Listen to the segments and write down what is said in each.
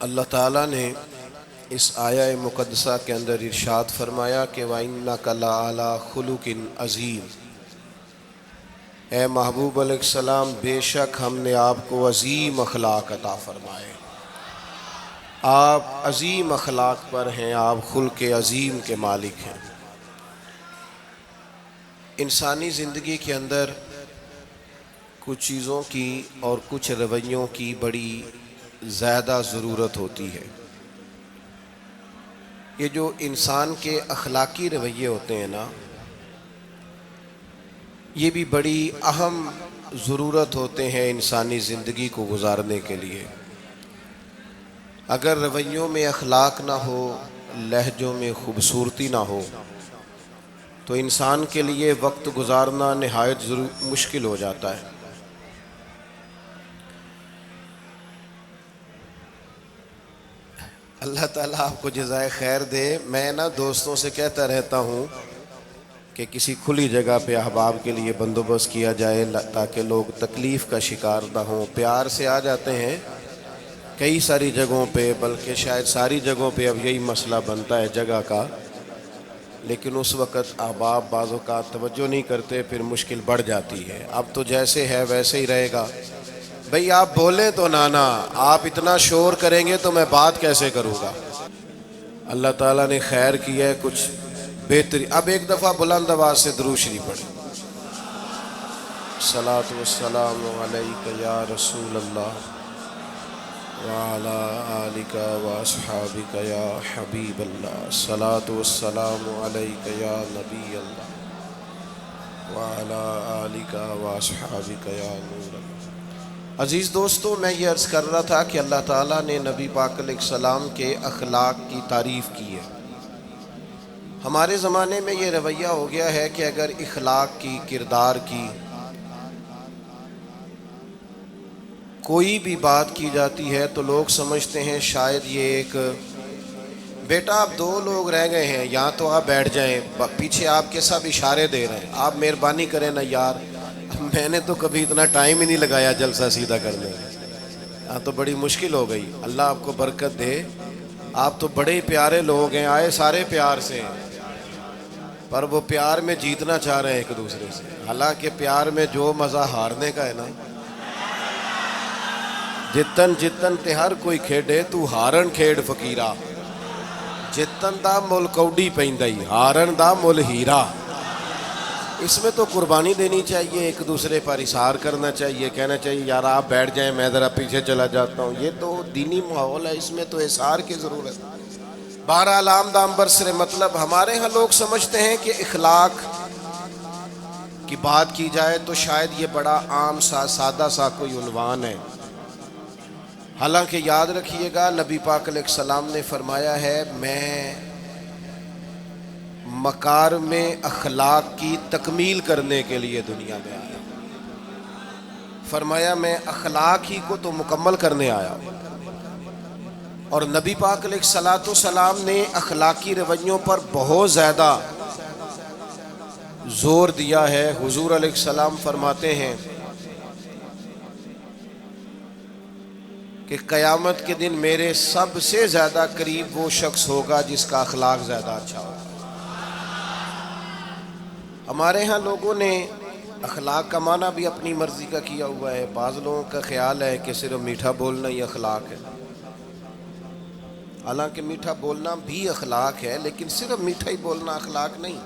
اللہ تعالیٰ نے اس آیہ مقدسہ کے اندر ارشاد فرمایا کہ وَإِنَّكَ لَعَلَىٰ خُلُقٍ عَظِيمٍ، اے محبوب علیہ السلام بے شک ہم نے آپ کو عظیم اخلاق عطا فرمائے، آپ عظیم اخلاق پر ہیں، آپ خلق عظیم کے مالک ہیں۔ انسانی زندگی کے اندر کچھ چیزوں کی اور کچھ رویوں کی بڑی زیادہ ضرورت ہوتی ہے۔ یہ جو انسان کے اخلاقی رویے ہوتے ہیں نا، یہ بھی بڑی اہم ضرورت ہوتے ہیں انسانی زندگی کو گزارنے کے لیے۔ اگر رویوں میں اخلاق نہ ہو، لہجوں میں خوبصورتی نہ ہو، تو انسان کے لیے وقت گزارنا نہایت مشکل ہو جاتا ہے۔ اللہ تعالیٰ آپ کو جزائے خیر دے۔ میں دوستوں سے کہتا رہتا ہوں کہ کسی کھلی جگہ پہ احباب کے لیے بندوبست کیا جائے تاکہ لوگ تکلیف کا شکار نہ ہوں۔ پیار سے آ جاتے ہیں کئی ساری جگہوں پہ، بلکہ شاید ساری جگہوں پہ اب یہی مسئلہ بنتا ہے جگہ کا، لیکن اس وقت احباب بعض اوقات توجہ نہیں کرتے، پھر مشکل بڑھ جاتی ہے۔ اب تو جیسے ہے ویسے ہی رہے گا۔ بھئی آپ بولیں تو نانا، آپ اتنا شور کریں گے تو میں بات کیسے کروں گا؟ اللہ تعالیٰ نے خیر کیا ہے، کچھ بہتری۔ اب ایک دفعہ بلند آواز سے درود شریف پڑھیں۔ الصلاۃ والسلام علیک یا رسول اللہ وعلی آلک واصحابک یا حبیب اللہ، الصلاۃ والسلام علیک یا نبی اللہ وعلی آلک واصحابک یا نور اللہ۔ عزیز دوستو، میں یہ عرض کر رہا تھا کہ اللہ تعالیٰ نے نبی پاک علیہ السلام کے اخلاق کی تعریف کی ہے۔ ہمارے زمانے میں یہ رویہ ہو گیا ہے کہ اگر اخلاق کی، کردار کی کوئی بھی بات کی جاتی ہے تو لوگ سمجھتے ہیں شاید یہ ایک بیٹا آپ دو لوگ رہ گئے ہیں، یہاں تو آپ بیٹھ جائیں، پیچھے آپ کے سب اشارے دے رہے ہیں، آپ مہربانی کریں نا یار، میں نے تو کبھی اتنا ٹائم ہی نہیں لگایا جلسہ سیدھا کرنے میں، ہاں تو بڑی مشکل ہو گئی۔ اللہ آپ کو برکت دے، آپ تو بڑے پیارے لوگ ہیں، آئے سارے پیار سے ہیں، پر وہ پیار میں جیتنا چاہ رہے ہیں ایک دوسرے سے، حالانکہ پیار میں جو مزہ ہارنے کا ہے نا، جتن جتن تے ہر کوئی کھیڈے تو ہارن کھیڈ فقیرا، جتن دا مل کوڈی پیندائی ہارن دا مل ہیرا۔ اس میں تو قربانی دینی چاہیے، ایک دوسرے پر اظہار کرنا چاہیے، کہنا چاہیے یار آپ بیٹھ جائیں میں ذرا پیچھے چلا جاتا ہوں، یہ تو دینی ماحول ہے، اس میں تو اظہار کی ضرورت ہے۔ بہرحال آمدام برسر مطلب ہمارے ہاں لوگ سمجھتے ہیں کہ اخلاق کی بات کی جائے تو شاید یہ بڑا عام سا سادہ سا کوئی عنوان ہے، حالانکہ یاد رکھیے گا نبی پاک علیہ السلام نے فرمایا ہے میں مکارم اخلاق کی تکمیل کرنے کے لیے دنیا میں آیا، فرمایا میں اخلاق ہی کو تو مکمل کرنے آیا۔ اور نبی پاک علیہ السلام نے اخلاقی رویوں پر بہت زیادہ زور دیا ہے۔ حضور علیہ السلام فرماتے ہیں کہ قیامت کے دن میرے سب سے زیادہ قریب وہ شخص ہوگا جس کا اخلاق زیادہ اچھا ہوگا۔ ہمارے ہاں لوگوں نے اخلاق کا معنی بھی اپنی مرضی کا کیا ہوا ہے۔ بعض لوگوں کا خیال ہے کہ صرف میٹھا بولنا ہی اخلاق ہے، حالانکہ میٹھا بولنا بھی اخلاق ہے، لیکن صرف میٹھا ہی بولنا اخلاق نہیں۔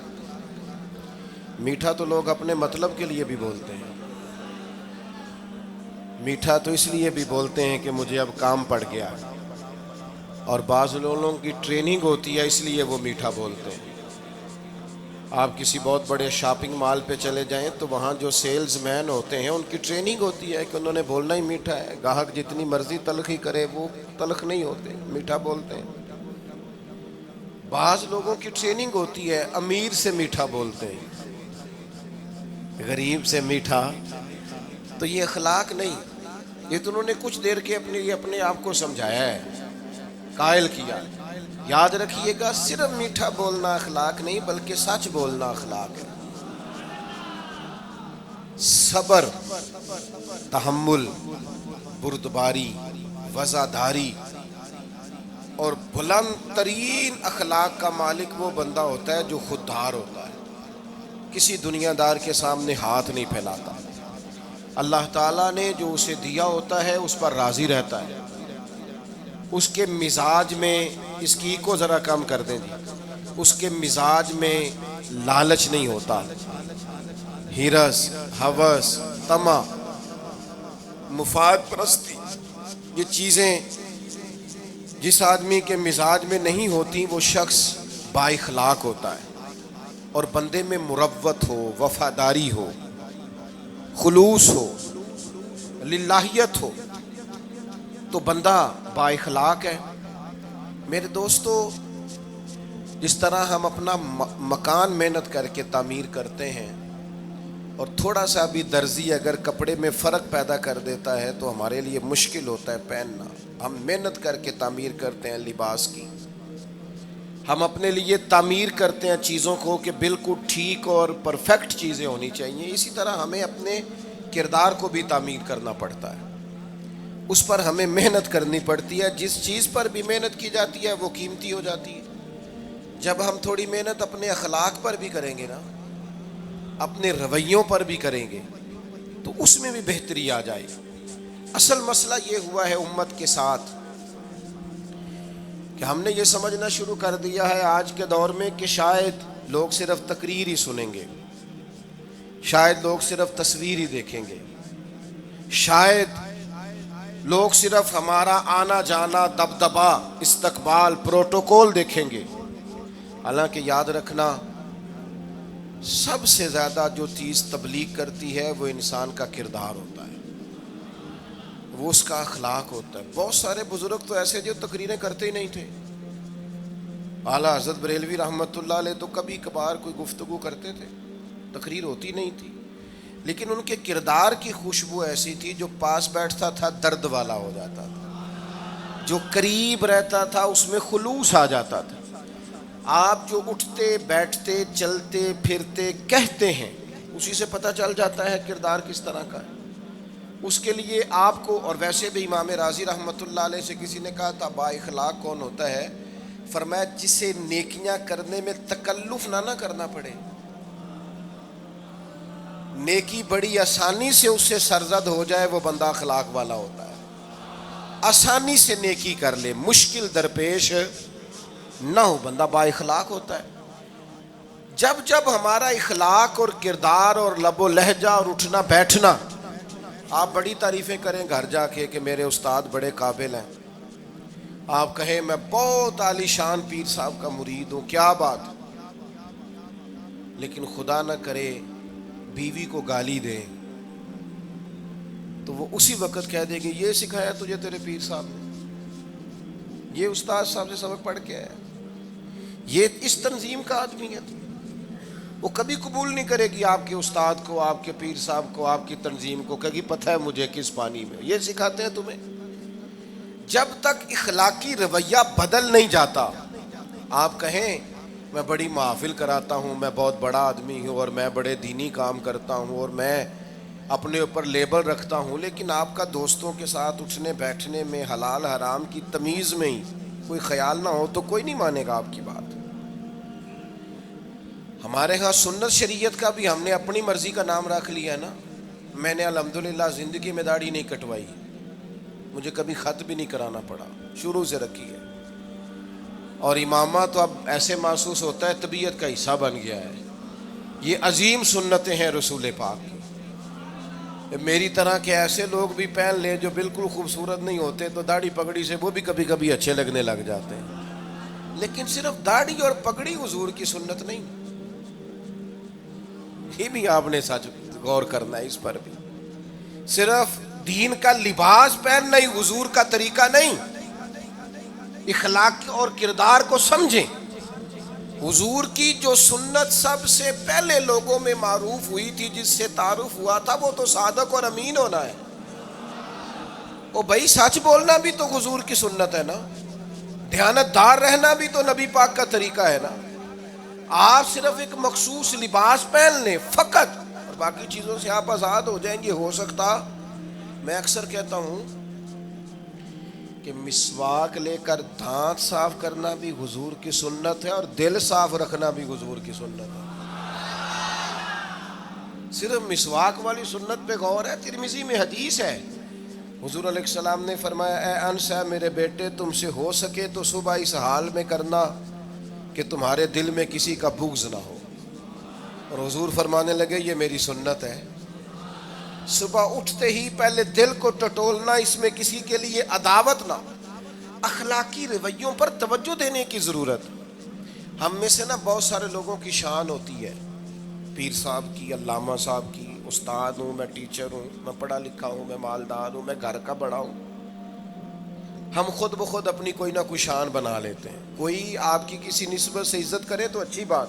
میٹھا تو لوگ اپنے مطلب کے لیے بھی بولتے ہیں، میٹھا تو اس لیے بھی بولتے ہیں کہ مجھے اب کام پڑ گیا، اور بعض لوگوں کی ٹریننگ ہوتی ہے اس لیے وہ میٹھا بولتے ہیں۔ آپ کسی بہت بڑے شاپنگ مال پہ چلے جائیں تو وہاں جو سیلز مین ہوتے ہیں ان کی ٹریننگ ہوتی ہے کہ انہوں نے بولنا ہی میٹھا ہے، گاہک جتنی مرضی تلخی کرے وہ تلخ نہیں ہوتے، میٹھا بولتے ہیں۔ بعض لوگوں کی ٹریننگ ہوتی ہے امیر سے میٹھا بولتے ہیں، غریب سے میٹھا، تو یہ اخلاق نہیں، یہ تو انہوں نے کچھ دیر کے اپنے آپ کو سمجھایا ہے، قائل کیا۔ یاد رکھیے گا صرف میٹھا بولنا اخلاق نہیں بلکہ سچ بولنا اخلاق ہے۔ صبر، تحمل، بردباری، وفاداری، اور بلند ترین اخلاق کا مالک وہ بندہ ہوتا ہے جو خوددار ہوتا ہے، کسی دنیا دار کے سامنے ہاتھ نہیں پھیلاتا، اللہ تعالیٰ نے جو اسے دیا ہوتا ہے اس پر راضی رہتا ہے، اس کے مزاج میں، اس کی کو ذرا کم کر دیں جی، اس کے مزاج میں لالچ نہیں ہوتا، ہرس، ہوس، طمع، مفاد پرستی، یہ چیزیں جس آدمی کے مزاج میں نہیں ہوتی وہ شخص با اخلاق ہوتا ہے، اور بندے میں مروت ہو، وفاداری ہو، خلوص ہو، للہیت ہو تو بندہ با اخلاق ہے۔ میرے دوستو، جس طرح ہم اپنا مکان محنت کر کے تعمیر کرتے ہیں، اور تھوڑا سا بھی درزی اگر کپڑے میں فرق پیدا کر دیتا ہے تو ہمارے لیے مشکل ہوتا ہے پہننا، ہم محنت کر کے تعمیر کرتے ہیں لباس کی، ہم اپنے لیے تعمیر کرتے ہیں چیزوں کو کہ بالکل ٹھیک اور پرفیکٹ چیزیں ہونی چاہیے، اسی طرح ہمیں اپنے کردار کو بھی تعمیر کرنا پڑتا ہے، اس پر ہمیں محنت کرنی پڑتی ہے، جس چیز پر بھی محنت کی جاتی ہے وہ قیمتی ہو جاتی ہے۔ جب ہم تھوڑی محنت اپنے اخلاق پر بھی کریں گے نا، اپنے رویوں پر بھی کریں گے تو اس میں بھی بہتری آ جائے گی۔ اصل مسئلہ یہ ہوا ہے امت کے ساتھ کہ ہم نے یہ سمجھنا شروع کر دیا ہے آج کے دور میں کہ شاید لوگ صرف تقریر ہی سنیں گے، شاید لوگ صرف تصویر ہی دیکھیں گے، شاید لوگ صرف ہمارا آنا جانا، دبدبا، استقبال، پروٹوکول دیکھیں گے۔ حالانکہ یاد رکھنا، سب سے زیادہ جو چیز تبلیغ کرتی ہے وہ انسان کا کردار ہوتا ہے، وہ اس کا اخلاق ہوتا ہے۔ بہت سارے بزرگ تو ایسے جو تقریریں کرتے ہی نہیں تھے، اعلیٰ حضرت بریلوی رحمۃ اللہ علیہ تو کبھی کبھار کوئی گفتگو کرتے تھے، تقریر ہوتی نہیں تھی، لیکن ان کے کردار کی خوشبو ایسی تھی جو پاس بیٹھتا تھا درد والا ہو جاتا تھا، جو قریب رہتا تھا اس میں خلوص آ جاتا تھا۔ آپ جو اٹھتے بیٹھتے چلتے پھرتے کہتے ہیں اسی سے پتہ چل جاتا ہے کردار کس طرح کا ہے۔ اس کے لیے آپ کو، اور ویسے بھی امام راضی رحمۃ اللہ علیہ سے کسی نے کہا تھا با اخلاق کون ہوتا ہے؟ فرمایا جسے نیکیاں کرنے میں تکلف نہ کرنا پڑے، نیکی بڑی آسانی سے اس سے سرزد ہو جائے، وہ بندہ اخلاق والا ہوتا ہے۔ آسانی سے نیکی کر لے، مشکل درپیش نہ ہو، بندہ با اخلاق ہوتا ہے۔ جب جب ہمارا اخلاق اور کردار اور لب و لہجہ اور اٹھنا بیٹھنا، آپ بڑی تعریفیں کریں گھر جا کے کہ میرے استاد بڑے قابل ہیں، آپ کہیں میں بہت عالی شان پیر صاحب کا مرید ہوں، کیا بات، لیکن خدا نہ کرے بیوی کو گالی دیں تو وہ اسی وقت کہہ دے گی یہ سکھایا تجھے تیرے پیر صاحب نے، یہ استاد صاحب سے سبق پڑھ کے آیا، یہ اس تنظیم کا آدمی ہے۔ وہ کبھی قبول نہیں کرے گی آپ کے استاد کو، آپ کے پیر صاحب کو، آپ کی تنظیم کو، کہے گی پتہ ہے مجھے کس پانی میں یہ سکھاتے ہیں تمہیں۔ جب تک اخلاقی رویہ بدل نہیں جاتا، آپ کہیں میں بڑی محافل کراتا ہوں، میں بہت بڑا آدمی ہوں اور میں بڑے دینی کام کرتا ہوں اور میں اپنے اوپر لیبل رکھتا ہوں، لیکن آپ کا دوستوں کے ساتھ اٹھنے بیٹھنے میں حلال حرام کی تمیز میں ہی کوئی خیال نہ ہو تو کوئی نہیں مانے گا آپ کی بات۔ ہمارے ہاں سنت شریعت کا بھی ہم نے اپنی مرضی کا نام رکھ لیا ہے نا۔ میں نے الحمدللہ زندگی میں داڑھی نہیں کٹوائی، مجھے کبھی خط بھی نہیں کرانا پڑا، شروع سے رکھی ہے، اور امامہ تو اب ایسے محسوس ہوتا ہے طبیعت کا حصہ بن گیا ہے۔ یہ عظیم سنتیں ہیں رسول پاک کی۔ میری طرح کے ایسے لوگ بھی پہن لیں جو بالکل خوبصورت نہیں ہوتے تو داڑھی پگڑی سے وہ بھی کبھی کبھی اچھے لگنے لگ جاتے ہیں، لیکن صرف داڑھی اور پگڑی حضور کی سنت نہیں، یہ بھی آپ نے سچ غور کرنا ہے اس پر بھی۔ صرف دین کا لباس پہننا ہی حضور کا طریقہ نہیں، اخلاق اور کردار کو سمجھیں۔ حضور کی جو سنت سب سے پہلے لوگوں میں معروف ہوئی تھی، جس سے تعارف ہوا تھا، وہ تو صادق اور امین ہونا ہے۔ او بھائی سچ بولنا بھی تو حضور کی سنت ہے نا، دیانت دار رہنا بھی تو نبی پاک کا طریقہ ہے نا۔ آپ صرف ایک مخصوص لباس پہن لیں فقط اور باقی چیزوں سے آپ آزاد ہو جائیں گے، ہو سکتا، میں اکثر کہتا ہوں کہ مسواک لے کر دانت صاف کرنا بھی حضور کی سنت ہے اور دل صاف رکھنا بھی حضور کی سنت ہے. صرف مسواک والی سنت پہ غور ہے. ترمذی میں حدیث ہے, حضور علیہ السلام نے فرمایا اے انس ہے میرے بیٹے, تم سے ہو سکے تو صبح اس حال میں کرنا کہ تمہارے دل میں کسی کا بغض نہ ہو. اور حضور فرمانے لگے یہ میری سنت ہے. صبح اٹھتے ہی پہلے دل کو ٹٹولنا, اس میں کسی کے لیے عداوت نہ. اخلاقی رویوں پر توجہ دینے کی ضرورت. ہم میں سے نا بہت سارے لوگوں کی شان ہوتی ہے, پیر صاحب کی, علامہ صاحب کی, استاد ہوں, میں ٹیچر ہوں, میں پڑھا لکھا ہوں, میں مالدار ہوں, میں گھر کا بڑا ہوں. ہم خود بخود اپنی کوئی نہ کوئی شان بنا لیتے ہیں. کوئی آپ کی کسی نسبت سے عزت کرے تو اچھی بات,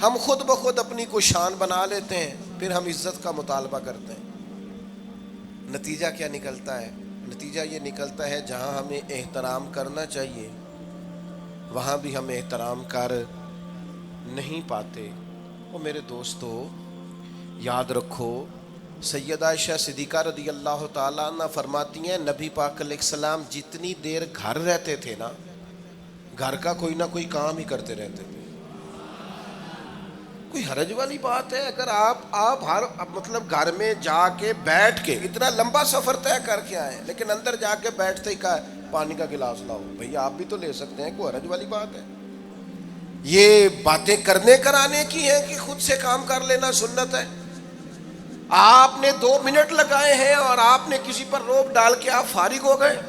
ہم خود بخود اپنی کوئی شان بنا لیتے ہیں, پھر ہم عزت کا مطالبہ کرتے ہیں. نتیجہ کیا نکلتا ہے؟ نتیجہ یہ نکلتا ہے جہاں ہمیں احترام کرنا چاہیے وہاں بھی ہم احترام کر نہیں پاتے. وہ میرے دوستو یاد رکھو, سیدہ عائشہ صدیقہ رضی اللہ تعالیٰ عنہ فرماتی ہیں نبی پاک علیہ السلام جتنی دیر گھر رہتے تھے نا, گھر کا کوئی نہ کوئی کام ہی کرتے رہتے تھے. کوئی حرج والی بات ہے اگر آپ ہر مطلب گھر میں جا کے بیٹھ کے اتنا لمبا سفر طے کر کے آئے لیکن اندر جا کے بیٹھتے ہی کہا پانی کا گلاس لاؤ. بھئی آپ بھی تو لے سکتے ہیں, کوئی حرج والی بات ہے؟ یہ باتیں کرنے کرانے کی ہیں کہ خود سے کام کر لینا سنت ہے؟ آپ نے 2 منٹ لگائے ہیں اور آپ نے کسی پر روب ڈال کے آپ فارغ ہو گئے.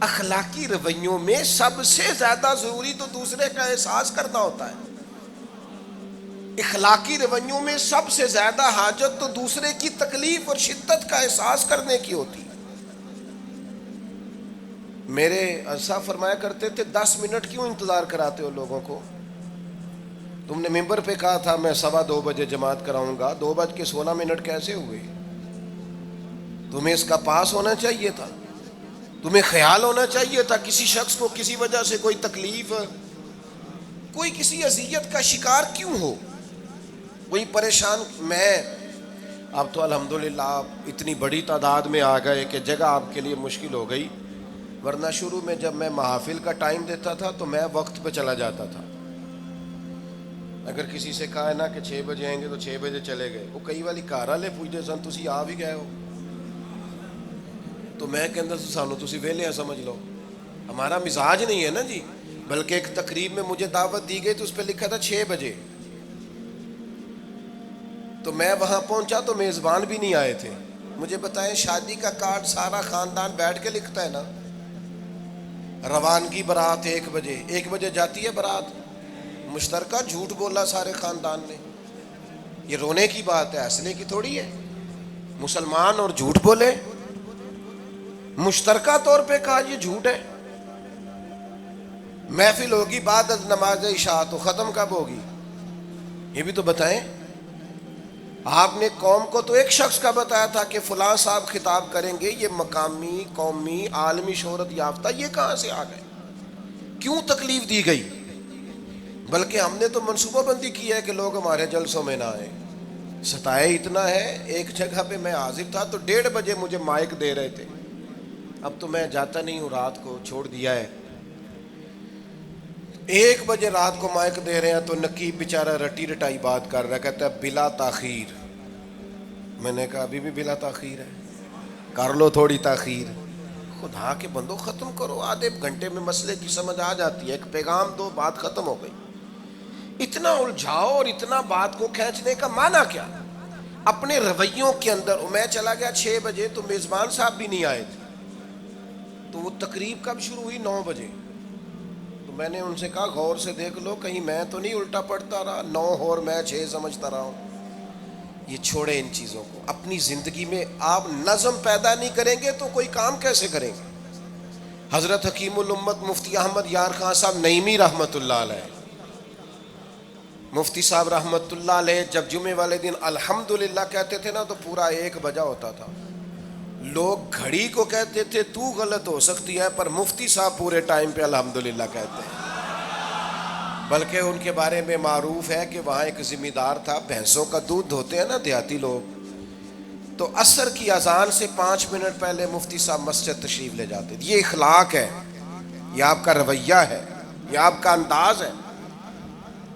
اخلاقی رویوں میں سب سے زیادہ ضروری تو دوسرے کا احساس کرنا ہوتا ہے. اخلاقی رویوں میں سب سے زیادہ حاجت تو دوسرے کی تکلیف اور شدت کا احساس کرنے کی ہوتی ہے. میرے اسا فرمایا کرتے تھے 10 منٹ کیوں انتظار کراتے ہو لوگوں کو؟ تم نے ممبر پہ کہا تھا میں 2:15 بجے جماعت کراؤں گا, 2:16 کیسے ہوئے؟ تمہیں اس کا پاس ہونا چاہیے تھا, تمہیں خیال ہونا چاہیے تھا کسی شخص کو کسی وجہ سے کوئی تکلیف, کوئی کسی اذیت کا شکار کیوں ہو, کوئی پریشان. میں اب تو الحمدللہ آپ اتنی بڑی تعداد میں آ گئے کہ جگہ آپ کے لیے مشکل ہو گئی, ورنہ شروع میں جب میں محافل کا ٹائم دیتا تھا تو میں وقت پہ چلا جاتا تھا. اگر کسی سے کہا ہے نا کہ 6 بجے آئیں گے تو 6 بجے چلے گئے. وہ کئی والی کار والے پوچھتے سن تسی آ بھی گئے ہو, تو میں کہندا سانو تسی ویلے ہیں سمجھ لو. ہمارا مزاج نہیں ہے نا جی. بلکہ ایک تقریب میں مجھے دعوت دی گئی تو اس پہ لکھا تھا 6 بجے, تو میں وہاں پہنچا تو میزبان بھی نہیں آئے تھے. مجھے بتائیں شادی کا کارڈ سارا خاندان بیٹھ کے لکھتا ہے نا, روانگی برات 1 بجے, 1 بجے جاتی ہے برات, مشترکہ جھوٹ بولا سارے خاندان نے. یہ رونے کی بات ہے, ہنسنے کی تھوڑی ہے. مسلمان اور جھوٹ بولے, مشترکہ طور پہ کہا یہ جھوٹ ہے. محفل ہوگی بعد از نماز عشاء, تو ختم کب ہوگی یہ بھی تو بتائیں. آپ نے قوم کو تو ایک شخص کا بتایا تھا کہ فلاں صاحب خطاب کریں گے, یہ مقامی, قومی, عالمی شہرت یافتہ, یہ کہاں سے آ گئے؟ کیوں تکلیف دی گئی؟ بلکہ ہم نے تو منصوبہ بندی کی ہے کہ لوگ ہمارے جلسوں میں نہ آئیں. ستائے اتنا ہے, ایک جگہ پہ میں حاضر تھا تو 1:30 بجے مجھے مائک دے رہے تھے. اب تو میں جاتا نہیں ہوں, رات کو چھوڑ دیا ہے. 1 بجے رات کو مائک دے رہے ہیں تو نقیب بیچارہ رٹی رٹائی بات کر رہا ہے, کہتا ہے بلا تاخیر. میں نے کہا ابھی بھی بلا تاخیر ہے, کر لو تھوڑی تاخیر. خدا کے بندو ختم کرو, آدھے گھنٹے میں مسئلے کی سمجھ آ جاتی ہے, ایک پیغام دو, بات ختم ہو گئی. اتنا الجھاؤ اور اتنا بات کو کھینچنے کا معنی کیا؟ اپنے رویوں کے اندر. میں چلا گیا 6 بجے تو میزبان صاحب بھی نہیں آئے تھے, تو وہ تقریب کب شروع ہوئی؟ 9 بجے. تو میں نے ان سے کہا غور سے دیکھ لو کہیں میں تو نہیں الٹا پڑتا رہا, 9 اور میں 6 سمجھتا رہا ہوں. یہ چھوڑے ان چیزوں کو. اپنی زندگی میں آپ نظم پیدا نہیں کریں گے تو کوئی کام کیسے کریں گے؟ حضرت حکیم الامت مفتی احمد یار خان صاحب نعیمی رحمۃ اللہ علیہ, مفتی صاحب رحمۃ اللہ علیہ جب جمعے والے دن الحمدللہ کہتے تھے نا تو پورا 1 بجا ہوتا تھا. لوگ گھڑی کو کہتے تھے تو غلط ہو سکتی ہے, پر مفتی صاحب پورے ٹائم پہ الحمدللہ کہتے ہیں. بلکہ ان کے بارے میں معروف ہے کہ وہاں ایک ذمہ دار تھا, بھینسوں کا دودھ دھوتے ہیں نا دیہاتی لوگ, تو عصر کی اذان سے 5 منٹ پہلے مفتی صاحب مسجد تشریف لے جاتے تھے. یہ اخلاق ہے، یہ آپ کا رویہ ہے، یہ آپ کا انداز ہے.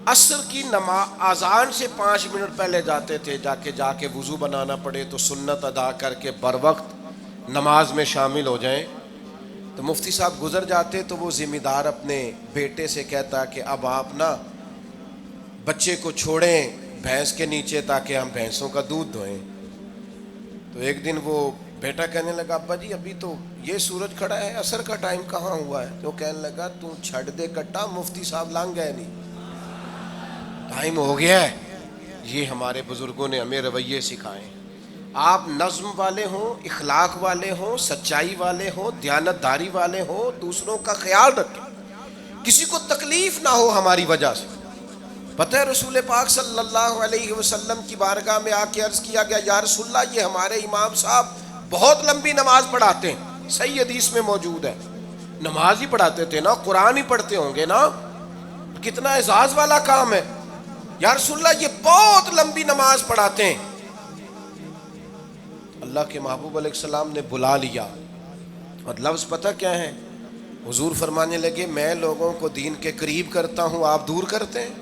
عصر کی اذان سے 5 منٹ پہلے جاتے تھے، جا کے وضو بنانا پڑے تو سنت ادا کر کے بر وقت نماز میں شامل ہو جائیں. تو مفتی صاحب گزر جاتے تو وہ ذمہ دار اپنے بیٹے سے کہتا کہ اب آپ نا بچے کو چھوڑیں بھینس کے نیچے تاکہ ہم بھینسوں کا دودھ دھوئیں. تو ایک دن وہ بیٹا کہنے لگا ابا جی ابھی تو یہ سورج کھڑا ہے، عصر کا ٹائم کہاں ہوا ہے؟ تو کہنے لگا تو چھڑ دے کٹا، مفتی صاحب لانگ گئے نہیں، ٹائم ہو گیا ہے. یہ ہمارے بزرگوں نے ہمیں رویے سکھائے. آپ نظم والے ہوں، اخلاق والے ہوں، سچائی والے ہوں، دیانت داری والے ہوں، دوسروں کا خیال رکھیں، کسی کو تکلیف نہ ہو ہماری وجہ سے. پتہ ہے رسول پاک صلی اللہ علیہ وسلم کی بارگاہ میں آ کے عرض کیا گیا یا رسول اللہ یہ ہمارے امام صاحب بہت لمبی نماز پڑھاتے ہیں. صحیح حدیث میں موجود ہے، نماز ہی پڑھاتے تھے نا، قرآن ہی پڑھتے ہوں گے نا، کتنا اعزاز والا کام ہے. یا رسول اللہ یہ بہت لمبی نماز پڑھاتے ہیں. اللہ کے محبوب علیہ السلام نے بلا لیا اور لفظ پتہ کیا ہے؟ حضور فرمانے لگے میں لوگوں کو دین کے قریب کرتا ہوں، آپ دور کرتے ہیں.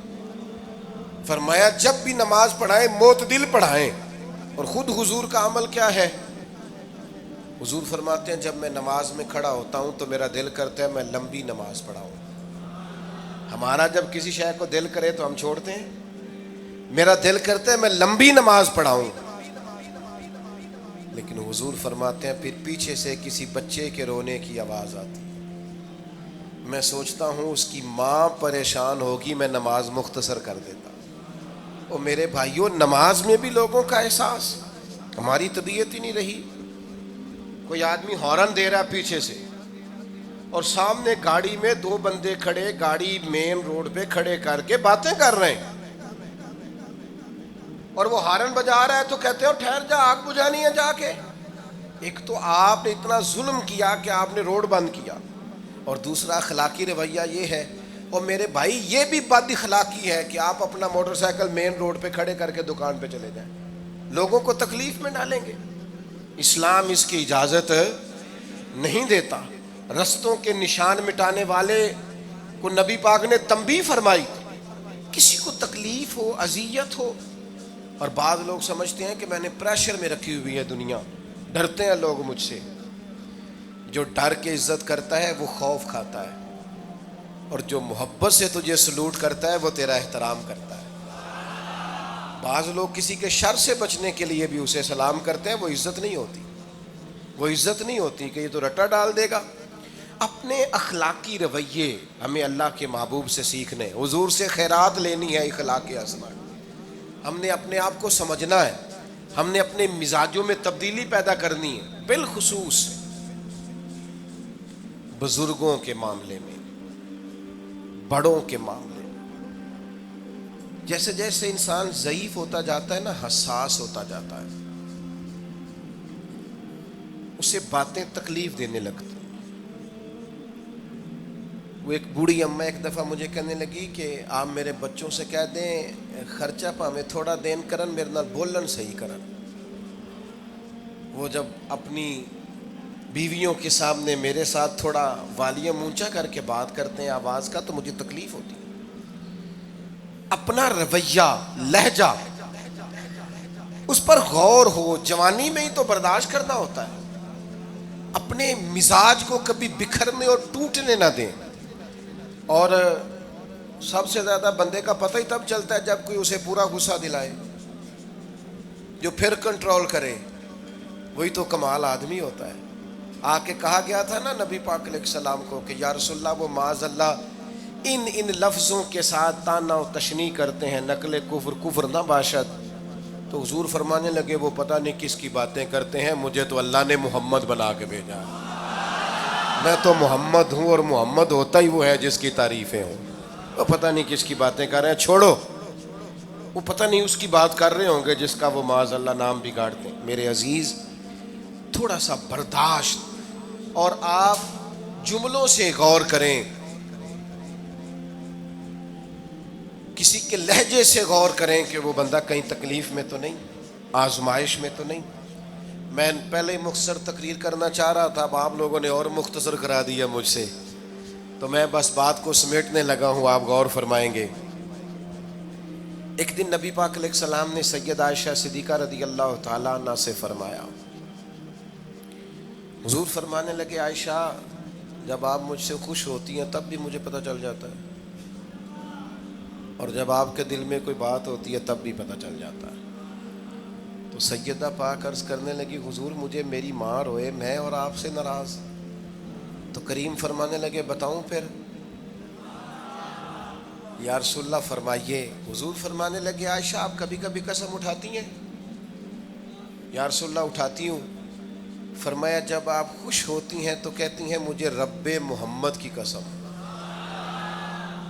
فرمایا جب بھی نماز پڑھائیں معتدل پڑھائیں. اور خود حضور کا عمل کیا ہے؟ حضور فرماتے ہیں جب میں نماز میں کھڑا ہوتا ہوں تو میرا دل کرتا ہے میں لمبی نماز پڑھاؤں. ہمارا جب کسی شے کو دل کرے تو ہم چھوڑتے ہیں، میرا دل کرتا ہے میں لمبی نماز پڑھاؤں. لیکن حضور فرماتے ہیں پھر پیچھے سے کسی بچے کے رونے کی آواز آتی، میں سوچتا ہوں اس کی ماں پریشان ہوگی، میں نماز مختصر کر دیتا. اور میرے بھائیوں نماز میں بھی لوگوں کا احساس، ہماری طبیعت ہی نہیں رہی. کوئی آدمی ہارن دے رہا پیچھے سے اور سامنے گاڑی میں 2 بندے کھڑے، گاڑی مین روڈ پہ کھڑے کر کے باتیں کر رہے ہیں، اور وہ ہارن بجا رہا ہے تو کہتے ہو ٹھہر جا، آگ بجھانی ہے جا کے. ایک تو آپ نے اتنا ظلم کیا کہ آپ نے روڈ بند کیا، اور دوسرا اخلاقی رویہ یہ ہے. اور میرے بھائی یہ بھی بد اخلاقی ہے کہ آپ اپنا موٹر سائیکل مین روڈ پہ کھڑے کر کے دکان پہ چلے جائیں، لوگوں کو تکلیف میں ڈالیں گے. اسلام اس کی اجازت نہیں دیتا. رستوں کے نشان مٹانے والے کو نبی پاک نے تنبیہ فرمائی، کسی کو تکلیف ہو، اذیت ہو. اور بعض لوگ سمجھتے ہیں کہ میں نے پریشر میں رکھی ہوئی ہے دنیا، ڈرتے ہیں لوگ مجھ سے. جو ڈر کے عزت کرتا ہے وہ خوف کھاتا ہے، اور جو محبت سے تجھے سلوٹ کرتا ہے وہ تیرا احترام کرتا ہے. بعض لوگ کسی کے شر سے بچنے کے لیے بھی اسے سلام کرتے ہیں، وہ عزت نہیں ہوتی، وہ عزت نہیں ہوتی کہ یہ تو رٹا ڈال دے گا. اپنے اخلاقی رویے ہمیں اللہ کے محبوب سے سیکھنے، حضور سے خیرات لینی ہے، اخلاق حسنہ. ہم نے اپنے آپ کو سمجھنا ہے، ہم نے اپنے مزاجوں میں تبدیلی پیدا کرنی ہے، بالخصوص بزرگوں کے معاملے میں، بڑوں کے معاملے میں. جیسے جیسے انسان ضعیف ہوتا جاتا ہے نا، حساس ہوتا جاتا ہے، اسے باتیں تکلیف دینے لگتی. وہ ایک بوڑھی اماں ایک دفعہ مجھے کہنے لگی کہ آپ میرے بچوں سے کہہ دیں خرچہ پامیں تھوڑا دین کرن، میرے نال بولن صحیح کرن. وہ جب اپنی بیویوں کے سامنے میرے ساتھ تھوڑا والیوم اونچا کر کے بات کرتے ہیں آواز کا تو مجھے تکلیف ہوتی ہے. اپنا رویہ، لہجہ، اس پر غور ہو. جوانی میں ہی تو برداشت کرنا ہوتا ہے. اپنے مزاج کو کبھی بکھرنے اور ٹوٹنے نہ دیں. اور سب سے زیادہ بندے کا پتہ ہی تب چلتا ہے جب کوئی اسے پورا غصہ دلائے، جو پھر کنٹرول کرے، وہی تو کمال آدمی ہوتا ہے. آ کے کہا گیا تھا نا نبی پاک علیہ السلام کو کہ یا رسول اللہ وہ معاذ اللہ ان لفظوں کے ساتھ تانا و تشنیع کرتے ہیں، نقل کفر نہ باشد. تو حضور فرمانے لگے وہ پتہ نہیں کس کی باتیں کرتے ہیں، مجھے تو اللہ نے محمد بنا کے بھیجا ہے، میں تو محمد ہوں، اور محمد ہوتا ہی وہ ہے جس کی تعریفیں ہوں. وہ پتہ نہیں کس کی باتیں کر رہے ہیں، چھوڑو. وہ پتہ نہیں اس کی بات کر رہے ہوں گے جس کا وہ معاذ اللہ نام بگاڑتے ہیں. میرے عزیز تھوڑا سا برداشت، اور آپ جملوں سے غور کریں، کسی کے لہجے سے غور کریں کہ وہ بندہ کہیں تکلیف میں تو نہیں، آزمائش میں تو نہیں. میں پہلے مختصر تقریر کرنا چاہ رہا تھا، اب آپ لوگوں نے اور مختصر کرا دیا مجھ سے، تو میں بس بات کو سمیٹنے لگا ہوں، آپ غور فرمائیں گے۔ ایک دن نبی پاک علیہ السلام نے سید عائشہ صدیقہ رضی اللہ تعالیٰ عنہ سے فرمایا، حضور فرمانے لگے عائشہ جب آپ مجھ سے خوش ہوتی ہیں تب بھی مجھے پتہ چل جاتا ہے، اور جب آپ کے دل میں کوئی بات ہوتی ہے تب بھی پتہ چل جاتا ہے۔ تو سیدہ پاک عرض کرنے لگی حضور مجھے میری ماں روئے میں اور آپ سے ناراض، تو کریم فرمانے لگے بتاؤں پھر؟ یا رسول اللہ فرمائیے۔ حضور فرمانے لگے عائشہ آپ کبھی کبھی قسم اٹھاتی ہیں؟ یا رسول اللہ اٹھاتی ہوں۔ فرمایا جب آپ خوش ہوتی ہیں تو کہتی ہیں مجھے رب محمد کی قسم،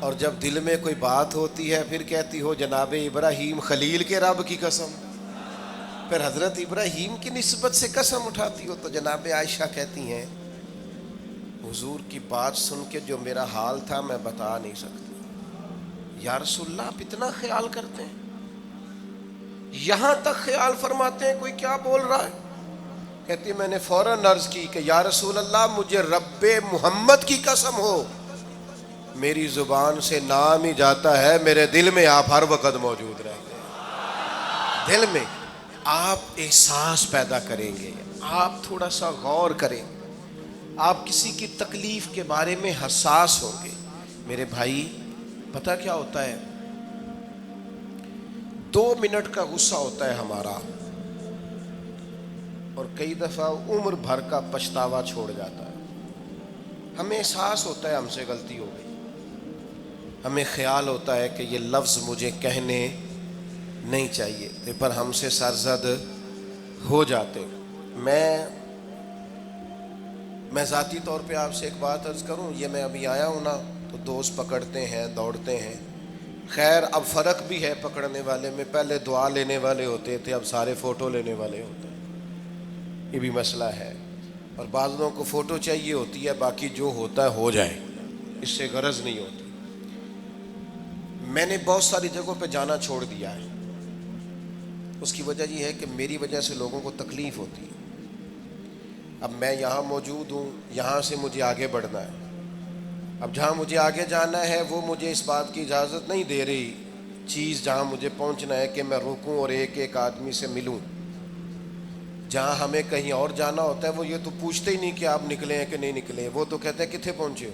اور جب دل میں کوئی بات ہوتی ہے پھر کہتی ہو جناب ابراہیم خلیل کے رب کی قسم، پھر حضرت ابراہیم کی نسبت سے قسم اٹھاتی ہو۔ تو جناب عائشہ کہتی ہیں حضور کی بات سن کے جو میرا حال تھا میں بتا نہیں سکتی۔ یا رسول اللہ آپ اتنا خیال کرتے ہیں؟ یہاں تک خیال فرماتے ہیں کوئی کیا بول رہا ہے؟ کہتی میں نے فوراً عرض کی کہ یا رسول اللہ مجھے رب محمد کی قسم ہو، میری زبان سے نام ہی جاتا ہے، میرے دل میں آپ ہر وقت موجود رہتے ہیں۔ دل میں آپ احساس پیدا کریں گے، آپ تھوڑا سا غور کریں، آپ کسی کی تکلیف کے بارے میں حساس ہوں گے۔ میرے بھائی پتہ کیا ہوتا ہے، 2 منٹ کا غصہ ہوتا ہے ہمارا، اور کئی دفعہ عمر بھر کا پچھتاوا چھوڑ جاتا ہے۔ ہمیں احساس ہوتا ہے ہم سے غلطی ہو گئی، ہمیں خیال ہوتا ہے کہ یہ لفظ مجھے کہنے نہیں چاہیے تھے، پر ہم سے سرزد ہو جاتے۔ میں ذاتی طور پہ آپ سے ایک بات عرض کروں، یہ میں ابھی آیا ہوں نا تو دوست پکڑتے ہیں دوڑتے ہیں، خیر اب فرق بھی ہے پکڑنے والے میں، پہلے دعا لینے والے ہوتے تھے اب سارے فوٹو لینے والے ہوتے ہیں، یہ بھی مسئلہ ہے۔ اور بعض لوگوں کو فوٹو چاہیے ہوتی ہے، باقی جو ہوتا ہے ہو جائے، اس سے غرض نہیں ہوتی۔ میں نے بہت ساری جگہوں پہ جانا چھوڑ دیا ہے، اس کی وجہ یہ ہے کہ میری وجہ سے لوگوں کو تکلیف ہوتی ہے۔ اب میں یہاں موجود ہوں، یہاں سے مجھے آگے بڑھنا ہے، اب جہاں مجھے آگے جانا ہے وہ مجھے اس بات کی اجازت نہیں دے رہی چیز جہاں مجھے پہنچنا ہے کہ میں رکوں اور ایک ایک آدمی سے ملوں۔ جہاں ہمیں کہیں اور جانا ہوتا ہے وہ یہ تو پوچھتے ہی نہیں کہ آپ نکلے ہیں کہ نہیں نکلے، وہ تو کہتے ہیں کتنے پہنچے ہو۔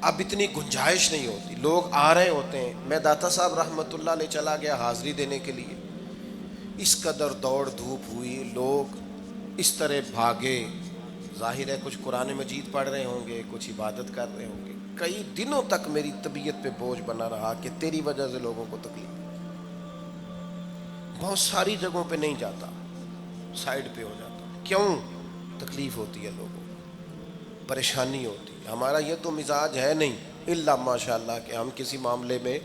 اب اتنی گنجائش نہیں ہوتی، لوگ آ رہے ہوتے ہیں۔ میں داتا صاحب رحمۃ اللہ علیہ چلا گیا حاضری دینے کے لیے، اس قدر دوڑ دھوپ ہوئی، لوگ اس طرح بھاگے، ظاہر ہے کچھ قرآن مجید پڑھ رہے ہوں گے، کچھ عبادت کر رہے ہوں گے۔ کئی دنوں تک میری طبیعت پہ بوجھ بنا رہا کہ تیری وجہ سے لوگوں کو تکلیف۔ بہت ساری جگہوں پہ نہیں جاتا، سائڈ پہ ہو جاتا۔ کیوں؟ تکلیف ہوتی ہے لوگوں کو، پریشانی ہوتی ہے۔ ہمارا یہ تو مزاج ہے نہیں الا ماشاء اللہ کہ ہم کسی معاملے میں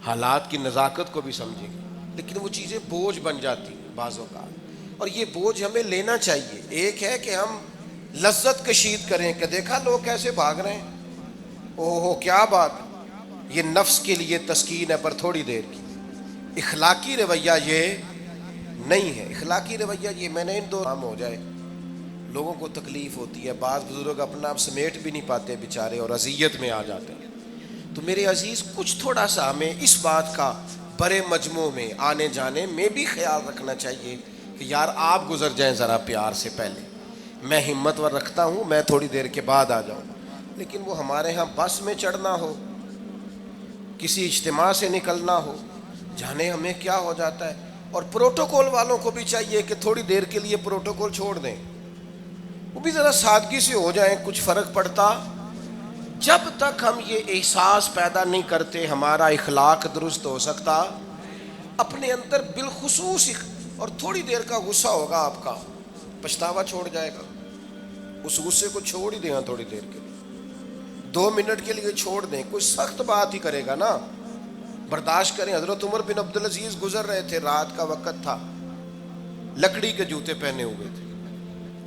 حالات کی نزاکت کو بھی سمجھیں گے، لیکن وہ چیزیں بوجھ بن جاتی ہیں بعض اوقات، اور یہ بوجھ ہمیں لینا چاہیے۔ ایک ہے کہ ہم لذت کشید کریں کہ دیکھا لوگ کیسے بھاگ رہے ہیں، اوہ کیا بات، یہ نفس کے لیے تسکین ہے پر تھوڑی دیر کی۔ اخلاقی رویہ یہ نہیں ہے، اخلاقی رویہ یہ میں نے ان دو کام ہو جائے، لوگوں کو تکلیف ہوتی ہے، بعض بزرگ اپنا آپ سمیٹ بھی نہیں پاتے بیچارے اور اذیت میں آ جاتے ہیں۔ تو میرے عزیز کچھ تھوڑا سا ہمیں اس بات کا بڑے مجموع میں آنے جانے میں بھی خیال رکھنا چاہیے کہ یار آپ گزر جائیں ذرا پیار سے پہلے، میں ہمت ور رکھتا ہوں میں تھوڑی دیر کے بعد آ جاؤں۔ لیکن وہ ہمارے ہاں بس میں چڑھنا ہو، کسی اجتماع سے نکلنا ہو، جانے ہمیں کیا ہو جاتا ہے۔ اور پروٹوکول والوں کو بھی چاہیے کہ تھوڑی دیر کے لیے پروٹوکول چھوڑ دیں، وہ بھی ذرا سادگی سے ہو جائیں، کچھ فرق پڑتا۔ جب تک ہم یہ احساس پیدا نہیں کرتے ہمارا اخلاق درست ہو سکتا، اپنے اندر بالخصوص اور تھوڑی دیر کا غصہ ہوگا آپ کا، پچھتاوا چھوڑ جائے گا۔ اس غصے کو چھوڑ ہی دیں تھوڑی دیر کے لیے، 2 منٹ کے لیے چھوڑ دیں، کوئی سخت بات ہی کرے گا نا، برداشت کریں۔ حضرت عمر بن عبدالعزیز گزر رہے تھے، رات کا وقت تھا، لکڑی کے جوتے پہنے ہوئے تھے،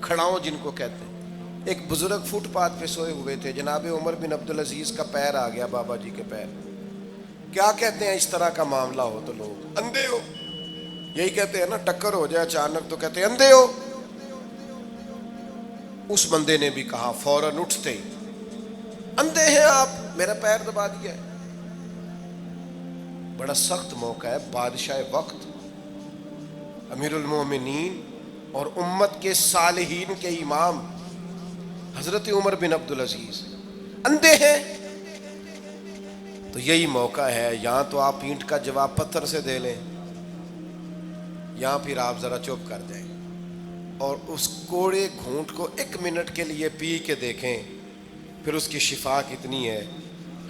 کھڑاؤں جن کو کہتے ہیں۔ ایک بزرگ فٹ پاتھ پہ سوئے ہوئے تھے، جناب عمر بن عبدالعزیز کا پیر آ گیا بابا جی کے پیر۔ کیا کہتے ہیں اس طرح کا معاملہ ہو تو لوگ اندھے ہو یہی کہتے ہیں نا، ٹکر ہو جائے اچانک تو کہتے ہیں اندھے ہو. اس بندے نے بھی کہا فوراً اٹھتے ہی، اندھے ہیں آپ، میرا پیر دبا دیا ہے. بڑا سخت موقع ہے. بادشاہ وقت، امیر المومنین اور امت کے صالحین کے امام حضرت عمر بن عبدالعزیز اندھے ہیں. تو یہی موقع ہے، یہاں تو آپ اینٹ کا جواب پتھر سے دے لیں، یہاں پھر آپ ذرا چپ کر جائیں اور اس کوڑے گھونٹ کو 1 منٹ کے لیے پی کے دیکھیں، پھر اس کی شفا کتنی ہے.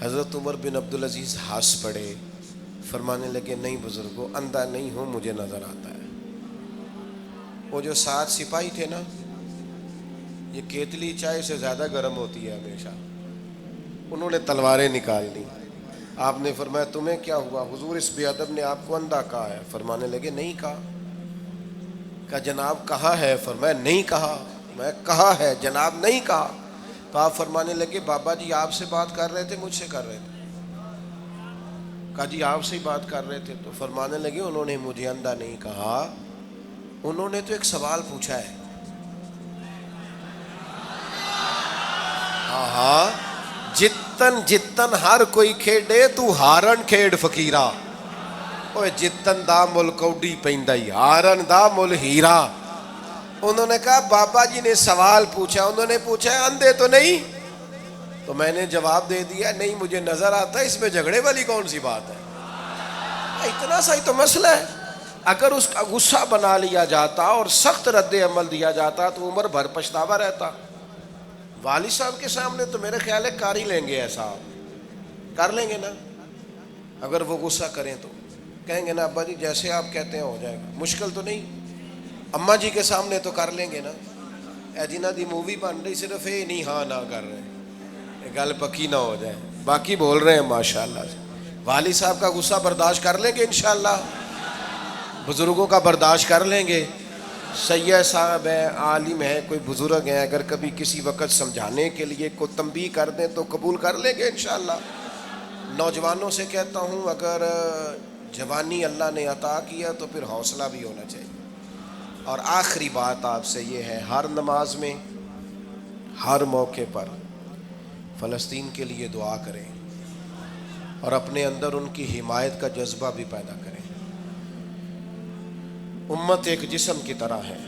حضرت عمر بن عبدالعزیز ہنس پڑے، فرمانے لگے نہیں بزرگو، اندھا نہیں ہوں، مجھے نظر آتا ہے. وہ جو 7 سپاہی تھے نا، یہ کیتلی چائے سے زیادہ گرم ہوتی ہے ہمیشہ، انہوں نے تلواریں نکال لی. آپ نے فرمایا تمہیں کیا ہوا؟ حضور اس بے ادب نے آپ کو اندھا کہا ہے. فرمانے لگے نہیں کہا. کہا جناب کہا ہے. فرمایا نہیں کہا. میں کہا ہے جناب نہیں کہا. تو آپ فرمانے لگے بابا جی آپ سے بات کر رہے تھے مجھ سے کر رہے تھے؟ کہا جی آپ سے ہی بات کر رہے تھے. تو فرمانے لگے انہوں نے مجھے اندھا نہیں کہا، انہوں نے تو ایک سوال پوچھا ہے. ہاں، جتن جتن ہر کوئی کھیڈے تو ہارن کھیڈ فقیرا. اوے جتن دا مل کوڈی پیندا ہی، ہارن دا مل ہیرا. انہوں نے کہا بابا جی نے سوال پوچھا، انہوں نے پوچھا ہے اندھے تو نہیں؟ تو میں نے جواب دے دیا نہیں مجھے نظر آتا ہے، اس میں جھگڑے والی کون سی بات ہے؟ اتنا سا ہی تو مسئلہ ہے. اگر اس کا غصہ بنا لیا جاتا اور سخت رد عمل دیا جاتا تو عمر بھر پچھتاوا رہتا. والد صاحب کے سامنے تو میرے خیال ہے کر ہی لیں گے، ایسا کر لیں گے نا. اگر وہ غصہ کریں تو کہیں گے نا ابا جی جیسے آپ کہتے ہیں ہو جائے گا، مشکل تو نہیں. اماں جی کے سامنے تو کر لیں گے نا. اے جنہ دی مووی بن رہی صرف یہ نہیں ہاں نہ کر رہے، یہ گل پکی نہ ہو جائے، باقی بول رہے ہیں ماشاءاللہ سے. والد صاحب کا غصہ برداشت کر لیں گے انشاءاللہ، بزرگوں کا برداشت کر لیں گے. سید صاحب ہیں، عالم ہیں، کوئی بزرگ ہیں، اگر کبھی کسی وقت سمجھانے کے لیے کوئی تنبیہ کر دیں تو قبول کر لیں گے انشاءاللہ. نوجوانوں سے کہتا ہوں اگر جوانی اللہ نے عطا کیا تو پھر حوصلہ بھی ہونا چاہیے. اور آخری بات آپ سے یہ ہے، ہر نماز میں ہر موقع پر فلسطین کے لیے دعا کریں اور اپنے اندر ان کی حمایت کا جذبہ بھی پیدا کریں. امت ایک جسم کی طرح ہے،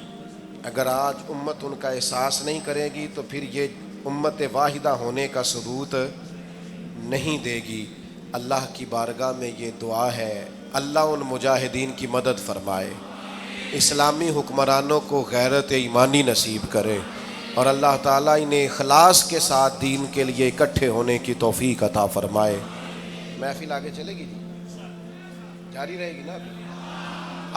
اگر آج امت ان کا احساس نہیں کرے گی تو پھر یہ امت واحدہ ہونے کا ثبوت نہیں دے گی. اللہ کی بارگاہ میں یہ دعا ہے، اللہ ان مجاہدین کی مدد فرمائے، اسلامی حکمرانوں کو غیرت ایمانی نصیب کرے، اور اللہ تعالیٰ انہیں اخلاص کے ساتھ دین کے لیے اکٹھے ہونے کی توفیق عطا فرمائے. محفل آگے چلے گی جی، جاری رہے گی نا؟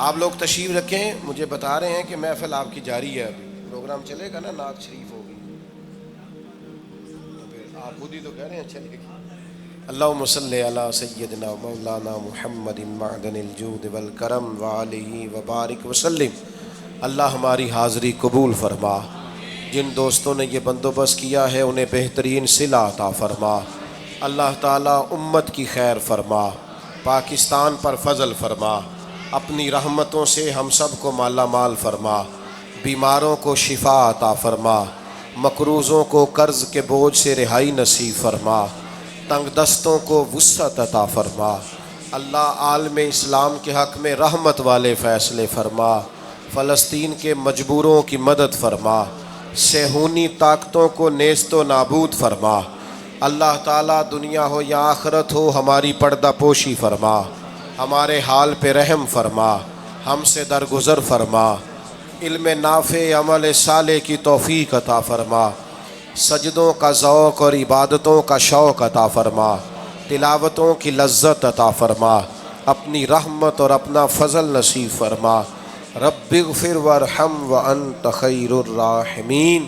آپ لوگ تشریف رکھیں، مجھے بتا رہے ہیں کہ محفل آپ کی جاری ہے، ابھی پروگرام چلے گا نا، نعت شریف ہوگی، تو پھر آپ خود ہی تو کہہ رہے ہیں چلے گی. اللہم صلی علی سیدنا مولانا محمد معدن الجود والکرم وآلہ وبارک وسلم. اللہ ہماری حاضری قبول فرما. جن دوستوں نے یہ بندوبست کیا ہے انہیں بہترین صلہ عطا فرما. اللہ تعالیٰ امت کی خیر فرما، پاکستان پر فضل فرما، اپنی رحمتوں سے ہم سب کو مالا مال فرما، بیماروں کو شفا عطا فرما، مقروضوں کو قرض کے بوجھ سے رہائی نصیب فرما، تنگ دستوں کو وسعت عطا فرما. اللہ عالم اسلام کے حق میں رحمت والے فیصلے فرما، فلسطین کے مجبوروں کی مدد فرما، صہیونی طاقتوں کو نیست و نابود فرما. اللہ تعالیٰ دنیا ہو یا آخرت ہو ہماری پردہ پوشی فرما، ہمارے حال پہ رحم فرما، ہم سے درگزر فرما، علم نافع عمل صالح کی توفیق عطا فرما، سجدوں کا ذوق اور عبادتوں کا شوق عطا فرما، تلاوتوں کی لذت عطا فرما، اپنی رحمت اور اپنا فضل نصیب فرما. رب اغفر وارحم وانت خیر الراحمین.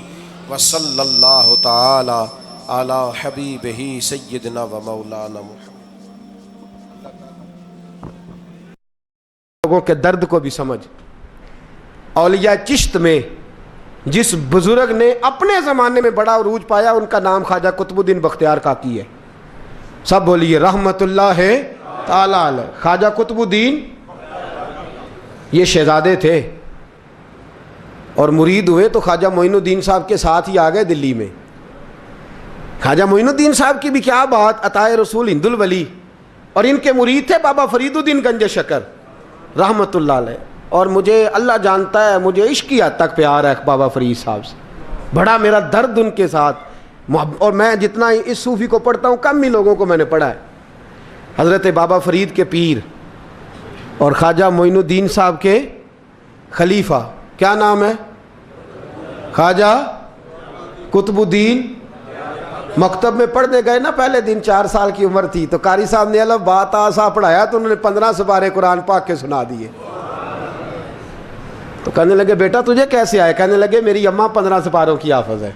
وصلی اللہ تعالی علی حبیبہ سیدنا و مولانا محمد. لوگوں کے درد کو بھی سمجھ. اولیاء چشت میں جس بزرگ نے اپنے زمانے میں بڑا عروج پایا ان کا نام خواجہ قطب الدین بختیار کاکی ہے. سب بولیے رحمت اللہ تعالی علیہ. خواجہ قطب الدین یہ شہزادے تھے اور مرید ہوئے تو خواجہ معین الدین صاحب کے ساتھ ہی آ گئے دلی میں. خواجہ معین الدین صاحب کی بھی کیا بات، عطائے رسول ہند الولی، اور ان کے مرید تھے بابا فرید الدین گنج شکر رحمۃ اللہ علیہ. اور مجھے اللہ جانتا ہے مجھے عشق کی حد تک پیار ہے بابا فرید صاحب سے، بڑا میرا درد ان کے ساتھ. اور میں جتنا اس صوفی کو پڑھتا ہوں کم ہی لوگوں کو میں نے پڑھا ہے. حضرت بابا فرید کے پیر اور خواجہ معین الدین صاحب کے خلیفہ، کیا نام ہے؟ خواجہ قطب الدین. مکتب میں پڑھنے گئے نا پہلے دن، 4 سال کی عمر تھی، تو قاری صاحب نے الف با تا سا پڑھایا تو انہوں نے 15 سپارے قرآن پاک کے سنا دیے. تو کہنے لگے بیٹا تجھے کیسے آئے؟ کہنے لگے میری اماں 15 سپاروں کی حافظ ہے،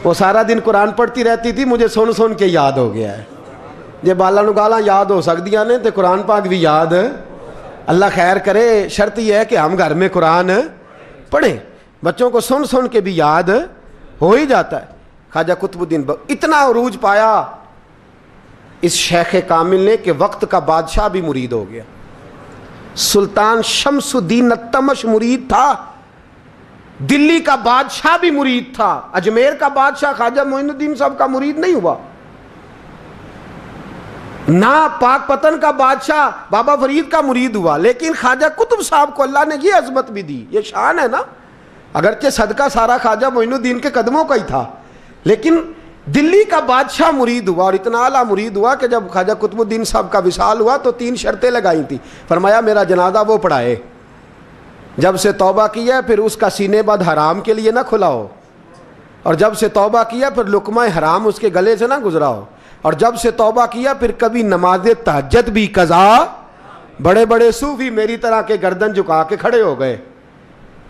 وہ سارا دن قرآن پڑھتی رہتی تھی، مجھے سن سن کے یاد ہو گیا ہے. جے بالا نو گالاں یاد ہو سکدیاں نے تو قرآن پاک بھی یاد. اللہ خیر کرے، شرط یہ ہے کہ ہم گھر میں قرآن پڑھیں، بچوں کو سن سن کے بھی یاد ہو ہی جاتا ہے. خواجہ قطب الدین اتنا عروج پایا اس شیخ کامل نے کہ وقت کا بادشاہ بھی مرید ہو گیا. سلطان شمس الدین التمش مرید تھا، دلی کا بادشاہ بھی مرید تھا. اجمیر کا بادشاہ خواجہ معین الدین صاحب کا مرید نہیں ہوا، نہ پاک پتن کا بادشاہ بابا فرید کا مرید ہوا، لیکن خواجہ قطب صاحب کو اللہ نے یہ عظمت بھی دی. یہ شان ہے نا، اگرچہ صدقہ سارا خواجہ معین الدین کے قدموں کا ہی تھا، لیکن دلی کا بادشاہ مرید ہوا. اور اتنا اعلیٰ مرید ہوا کہ جب خواجہ قطب الدین صاحب کا وصال ہوا تو 3 شرطیں لگائی تھیں. فرمایا میرا جنازہ وہ پڑھائے، جب سے توبہ کیا پھر اس کا سینے بد حرام کے لیے نہ کھلا ہو، اور جب سے توبہ کیا پھر لقمہ حرام اس کے گلے سے نہ گزرا ہو، اور جب سے توبہ کیا پھر کبھی نماز تہجد بھی قضا. بڑے بڑے صوفی میری طرح کے گردن جھکا کے کھڑے ہو گئے.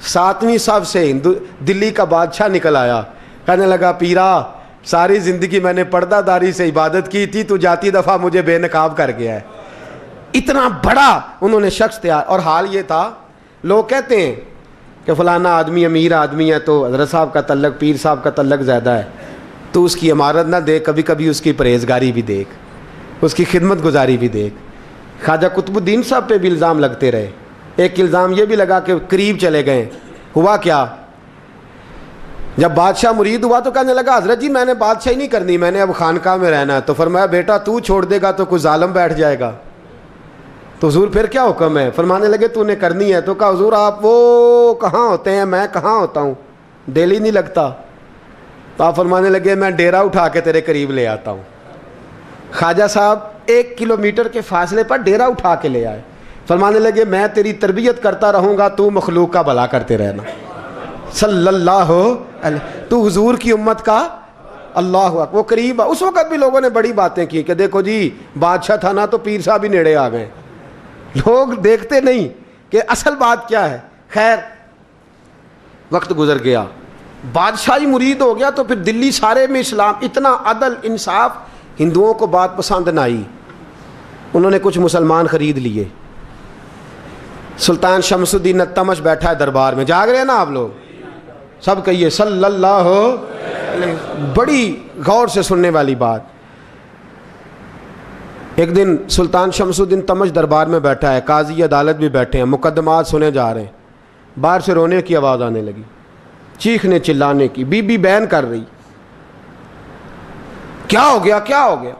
7ویں صف سے دلی کا بادشاہ نکل آیا، کہنے لگا پیرا ساری زندگی میں نے پردہ داری سے عبادت کی تھی، تو جاتی دفعہ مجھے بے نقاب کر گیا ہے. اتنا بڑا انہوں نے شخص تیار. اور حال یہ تھا، لوگ کہتے ہیں کہ فلانا آدمی امیر آدمی ہے تو حضرت صاحب کا تعلق پیر صاحب کا تعلق زیادہ ہے، تو اس کی عمارت نہ دیکھ، کبھی کبھی اس کی پرہیزگاری بھی دیکھ، اس کی خدمت گزاری بھی دیکھ. خواجہ قطب الدین صاحب پہ بھی الزام لگتے رہے. ایک الزام یہ بھی لگا کہ قریب چلے گئے. ہوا کیا، جب بادشاہ مرید ہوا تو کہنے لگا حضرت جی میں نے بادشاہی نہیں کرنی، میں نے اب خانقاہ میں رہنا ہے. تو فرمایا بیٹا تو چھوڑ دے گا تو کوئی ظالم بیٹھ جائے گا. تو حضور پھر کیا حکم ہے؟ فرمانے لگے تو نے کرنی ہے. تو کہا حضور آپ وہ کہاں ہوتے ہیں، میں کہاں ہوتا ہوں، دل ہی نہیں لگتا. تو آپ فرمانے لگے میں ڈیرا اٹھا کے تیرے قریب لے آتا ہوں. خواجہ صاحب 1 کلومیٹر کے فاصلے پر ڈیرا اٹھا کے لے آئے. فرمانے لگے میں تیری تربیت کرتا رہوں گا، تو مخلوق کا بھلا کرتے رہنا. صلی اللہ علیہ، تو حضور کی امت کا اللہ اکبر. وہ قریب. اس وقت بھی لوگوں نے بڑی باتیں کی کہ دیکھو جی بادشاہ تھا نا تو پیر صاحب ہی نیڑے آ گئے. لوگ دیکھتے نہیں کہ اصل بات کیا ہے. خیر وقت گزر گیا، بادشاہی مرید ہو گیا، تو پھر دلی سارے میں اسلام، اتنا عدل انصاف. ہندوؤں کو بات پسند نہ آئی، انہوں نے کچھ مسلمان خرید لیے. سلطان شمس الدین التمش بیٹھا ہے دربار میں، جاگ رہے ہیں نا آپ لوگ سب، کہیے صلی اللہ علیہ. بڑی غور سے سننے والی بات. ایک دن سلطان شمس الدین تمش دربار میں بیٹھا ہے، قاضی عدالت بھی بیٹھے ہیں، مقدمات سنے جا رہے ہیں. باہر سے رونے کی آواز آنے لگی، چیخنے چلانے کی. بی بی بیان کر رہی، کیا ہو گیا کیا ہو گیا.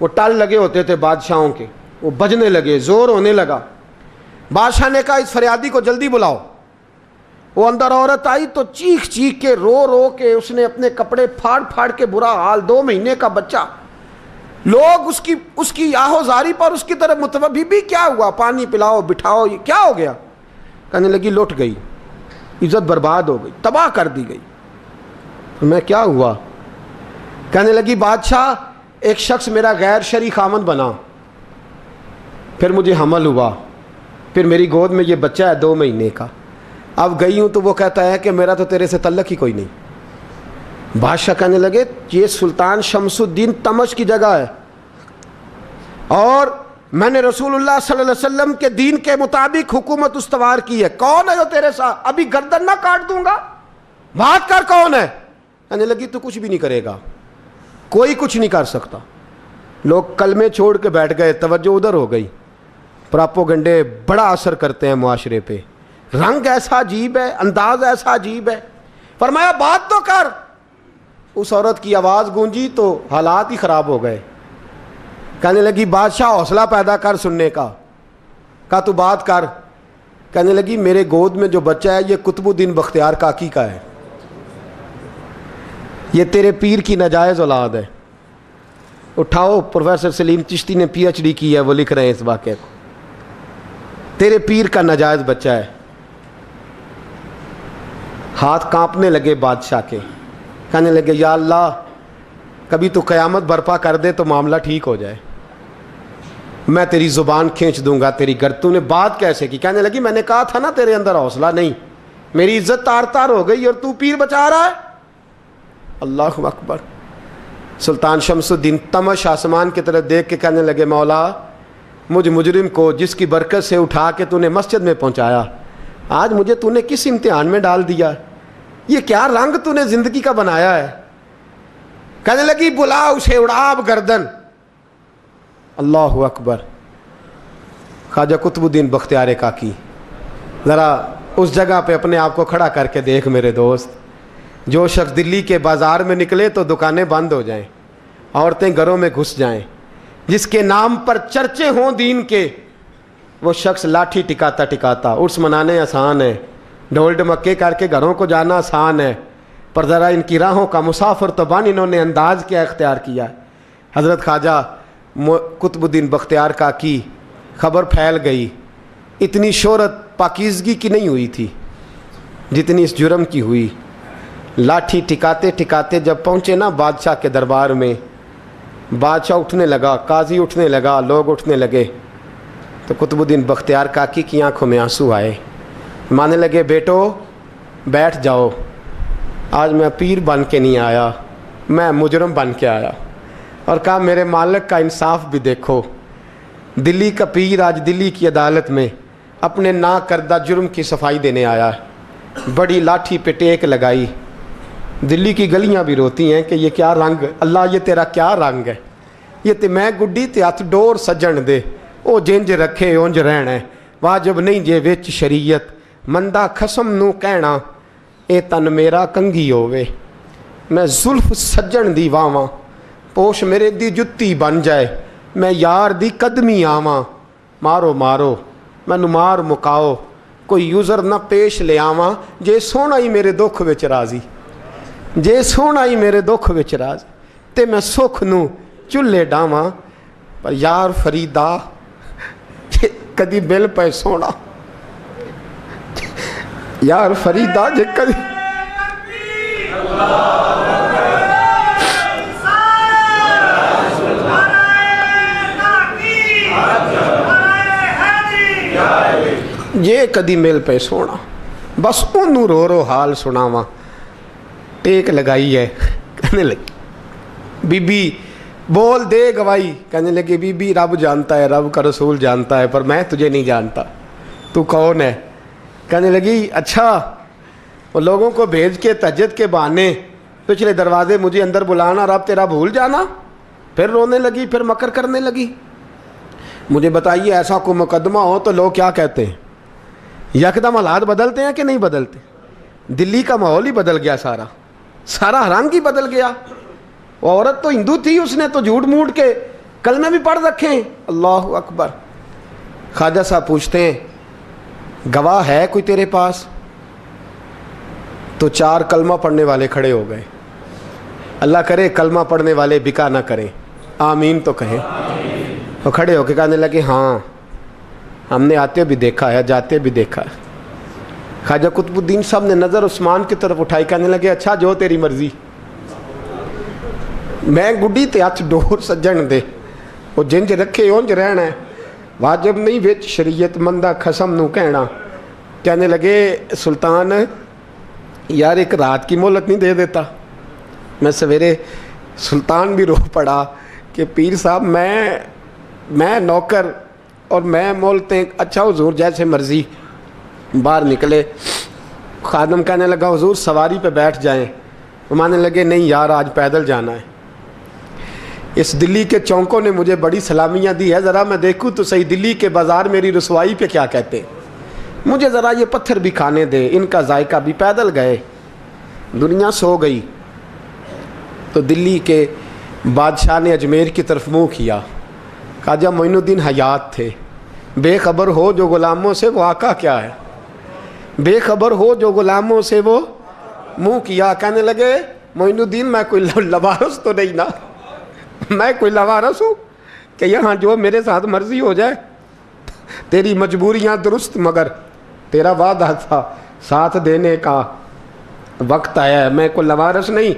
وہ ٹال لگے ہوتے تھے بادشاہوں کے، وہ بجنے لگے، زور ہونے لگا. بادشاہ نے کہا اس فریادی کو جلدی بلاؤ. وہ اندر عورت آئی تو چیخ چیخ کے رو رو کے اس نے اپنے کپڑے پھاڑ پھاڑ کے، برا حال، 2 مہینے کا بچہ. لوگ اس کی آہو زاری پر اس کی طرف متوجہ. بی بی کیا ہوا، پانی پلاؤ بٹھاؤ، کیا ہو گیا. کہنے لگی لٹ گئی، عزت برباد ہو گئی، تباہ کر دی گئی. میں کیا ہوا؟ کہنے لگی بادشاہ ایک شخص میرا غیر شرعی خامند بنا، پھر مجھے حمل ہوا، پھر میری گود میں یہ بچہ ہے 2 مہینے کا. اب گئی ہوں تو وہ کہتا ہے کہ میرا تو تیرے سے تعلق ہی کوئی نہیں. بادشاہ کہنے لگے یہ سلطان شمس الدین تمش کی جگہ ہے، اور میں نے رسول اللہ صلی اللہ علیہ وسلم کے دین کے مطابق حکومت استوار کی ہے. کون ہے جو تیرے ساتھ؟ ابھی گردن نہ کاٹ دوں گا، بات کر کون ہے. کہنے لگی تو کچھ بھی نہیں کرے گا، کوئی کچھ نہیں کر سکتا. لوگ کلمے چھوڑ کے بیٹھ گئے، توجہ ادھر ہو گئی. پراپوگنڈے بڑا اثر کرتے ہیں معاشرے پہ. رنگ ایسا عجیب ہے, انداز ایسا عجیب ہے. فرمایا بات تو کر. اس عورت کی آواز گونجی تو حالات ہی خراب ہو گئے. کہنے لگی بادشاہ حوصلہ پیدا کر سننے کا. کہا تو بات کر. کہنے لگی میرے گود میں جو بچہ ہے یہ قطب الدین بختیار کاکی کا ہے, یہ تیرے پیر کی ناجائز اولاد ہے. اٹھاؤ, پروفیسر سلیم چشتی نے پی ایچ ڈی کی ہے, وہ لکھ رہے ہیں اس واقعے کو. تیرے پیر کا ناجائز بچہ ہے. ہاتھ کانپنے لگے بادشاہ کے. کہنے لگے یا اللہ کبھی تو قیامت برپا کر دے تو معاملہ ٹھیک ہو جائے, میں تیری زبان کھینچ دوں گا تیری گر. تو نے بات کیسے کی؟ کہنے لگی میں نے کہا تھا نا تیرے اندر حوصلہ نہیں, میری عزت تار تار ہو گئی اور تو پیر بچا رہا ہے. اللہ اکبر. سلطان شمس الدین تمش آسمان کی طرف دیکھ کے کہنے لگے مولا مجھ مجرم کو جس کی برکت سے اٹھا کے تو نے مسجد میں پہنچایا, آج مجھے تو نے کس امتحان میں ڈال دیا؟ یہ کیا رنگ تو نے زندگی کا بنایا ہے؟ کہنے لگی بلا اسے, اڑاب گردن. اللہ اکبر. خواجہ قطب الدین بختیار کاکی, ذرا اس جگہ پہ اپنے آپ کو کھڑا کر کے دیکھ میرے دوست. جو شخص دلی کے بازار میں نکلے تو دکانیں بند ہو جائیں, عورتیں گھروں میں گھس جائیں, جس کے نام پر چرچے ہوں دین کے, وہ شخص لاٹھی ٹکاتا ٹکاتا. عرس منانے آسان ہے, ڈھول ڈمکے کر کے گھروں کو جانا آسان ہے, پر ذرا ان کی راہوں کا مسافر تو بن انہوں نے انداز کیا اختیار کیا. حضرت خواجہ قطب الدین بختیار کاکی خبر پھیل گئی. اتنی شہرت پاکیزگی کی نہیں ہوئی تھی جتنی اس جرم کی ہوئی. لاٹھی ٹکاتے ٹکاتے جب پہنچے نا بادشاہ کے دربار میں, بادشاہ اٹھنے لگا, قاضی اٹھنے لگا, لوگ اٹھنے لگے, تو قطب الدین بختیار کاکی کی آنکھوں میں آنسو آئے. مانے لگے بیٹو بیٹھ جاؤ, آج میں پیر بن کے نہیں آیا, میں مجرم بن کے آیا. اور کہا میرے مالک کا انصاف بھی دیکھو, دلی کا پیر آج دلی کی عدالت میں اپنے نا کردہ جرم کی صفائی دینے آیا ہے. بڑی لاٹھی پہ ٹیک لگائی. دلی کی گلیاں بھی روتی ہیں کہ یہ کیا رنگ, اللہ یہ تیرا کیا رنگ ہے, یہ تے میں گڈی تے ہاتھ ڈور سجن دے, او جنج رکھے اونج رہنا ہے, واجب نہیں جے وچ شریعت, مندہ خسم نو کہنا اے تن میرا کنگھی ہووے, میں زلف سجن دی واواں, پوش میرے دی جتی بن جائے, میں یار دی قدمی آواں, مارو مارو مینوں مار مکاؤ, کوئی یوزر نہ پیش لے آواں, جے سونا ہی میرے دکھ وچ راضی, جے سونا ہی میرے دکھ وچ راضی, تے میں سکھ نو چلے ڈاواں, پر یار فریدا کدی بل پے سونا, یار فریدا جے کدی یہ کدی مل پہ سونا, بس انہوں رو رو حال سناواں. ٹیک لگائی ہے. کہنے لگی بی بی بول دے گواہی. کہنے لگی بی بی رب جانتا ہے, رب کا رسول جانتا ہے, پر میں تجھے نہیں جانتا, تو کون ہے؟ کہنے لگی اچھا وہ لوگوں کو بھیج کے تہجد کے بہانے پچھلے دروازے مجھے اندر بلانا, رب تیرا بھول جانا. پھر رونے لگی, پھر مکر کرنے لگی. مجھے بتائیے ایسا کوئی مقدمہ ہو تو لوگ کیا کہتے ہیں؟ یکدم حالات بدلتے ہیں کہ نہیں بدلتے؟ دلی کا ماحول ہی بدل گیا, سارا رنگ ہی بدل گیا. وہ عورت تو ہندو تھی, اس نے تو جھوٹ موٹ کے کلمے بھی پڑھ رکھے ہیں. اللہ اکبر. خواجہ صاحب پوچھتے ہیں گواہ ہے کوئی تیرے پاس؟ تو 4 کلمہ پڑھنے والے کھڑے ہو گئے. اللہ کرے کلمہ پڑھنے والے بکا نہ کریں, آمین تو کہیں. وہ کھڑے ہو کے کہنے لگے ہاں ہم نے آتے بھی دیکھا ہے, جاتے بھی دیکھا ہے. خواجہ قطب الدین صاحب نے نظر عثمان کی طرف اٹھائی, کہنے لگے اچھا جو تیری مرضی, میں گڈی تے ہاتھ ڈور سجن دے, وہ جنج رکھے اونج رہنا ہے, واجب نہیں وچ شریعت, مندہ خسم نو کہنا. کہنے لگے سلطان یار ایک رات کی مہلت نہیں دے دیتا؟ میں سویرے سلطان بھی رو پڑا کہ پیر صاحب میں نوکر اور میں مولتے. اچھا حضور جیسے مرضی. باہر نکلے. خادم کہنے لگا حضور سواری پہ بیٹھ جائیں. وہ مانے لگے نہیں یار آج پیدل جانا ہے. اس دلی کے چونکوں نے مجھے بڑی سلامیاں دی ہے، ذرا میں دیکھوں تو صحیح دلی کے بازار میری رسوائی پہ کیا کہتے ہیں، مجھے ذرا یہ پتھر بھی کھانے دے، ان کا ذائقہ بھی۔ پیدل گئے، دنیا سو گئی تو دلی کے بادشاہ نے اجمیر کی طرف منہ کیا۔ خواجہ معین الدین حیات تھے، بے خبر ہو جو غلاموں سے وہ آقا کیا ہے، بے خبر ہو جو غلاموں سے وہ منہ کیا۔ کہنے لگے معین الدین میں کوئی لوارث تو نہیں نا، میں کوئی لوارث ہوں کہ یہاں جو میرے ساتھ مرضی ہو جائے؟ تیری مجبوریاں درست، مگر تیرا وعدہ تھا ساتھ دینے کا، وقت آیا ہے۔ میں کوئی لوارث نہیں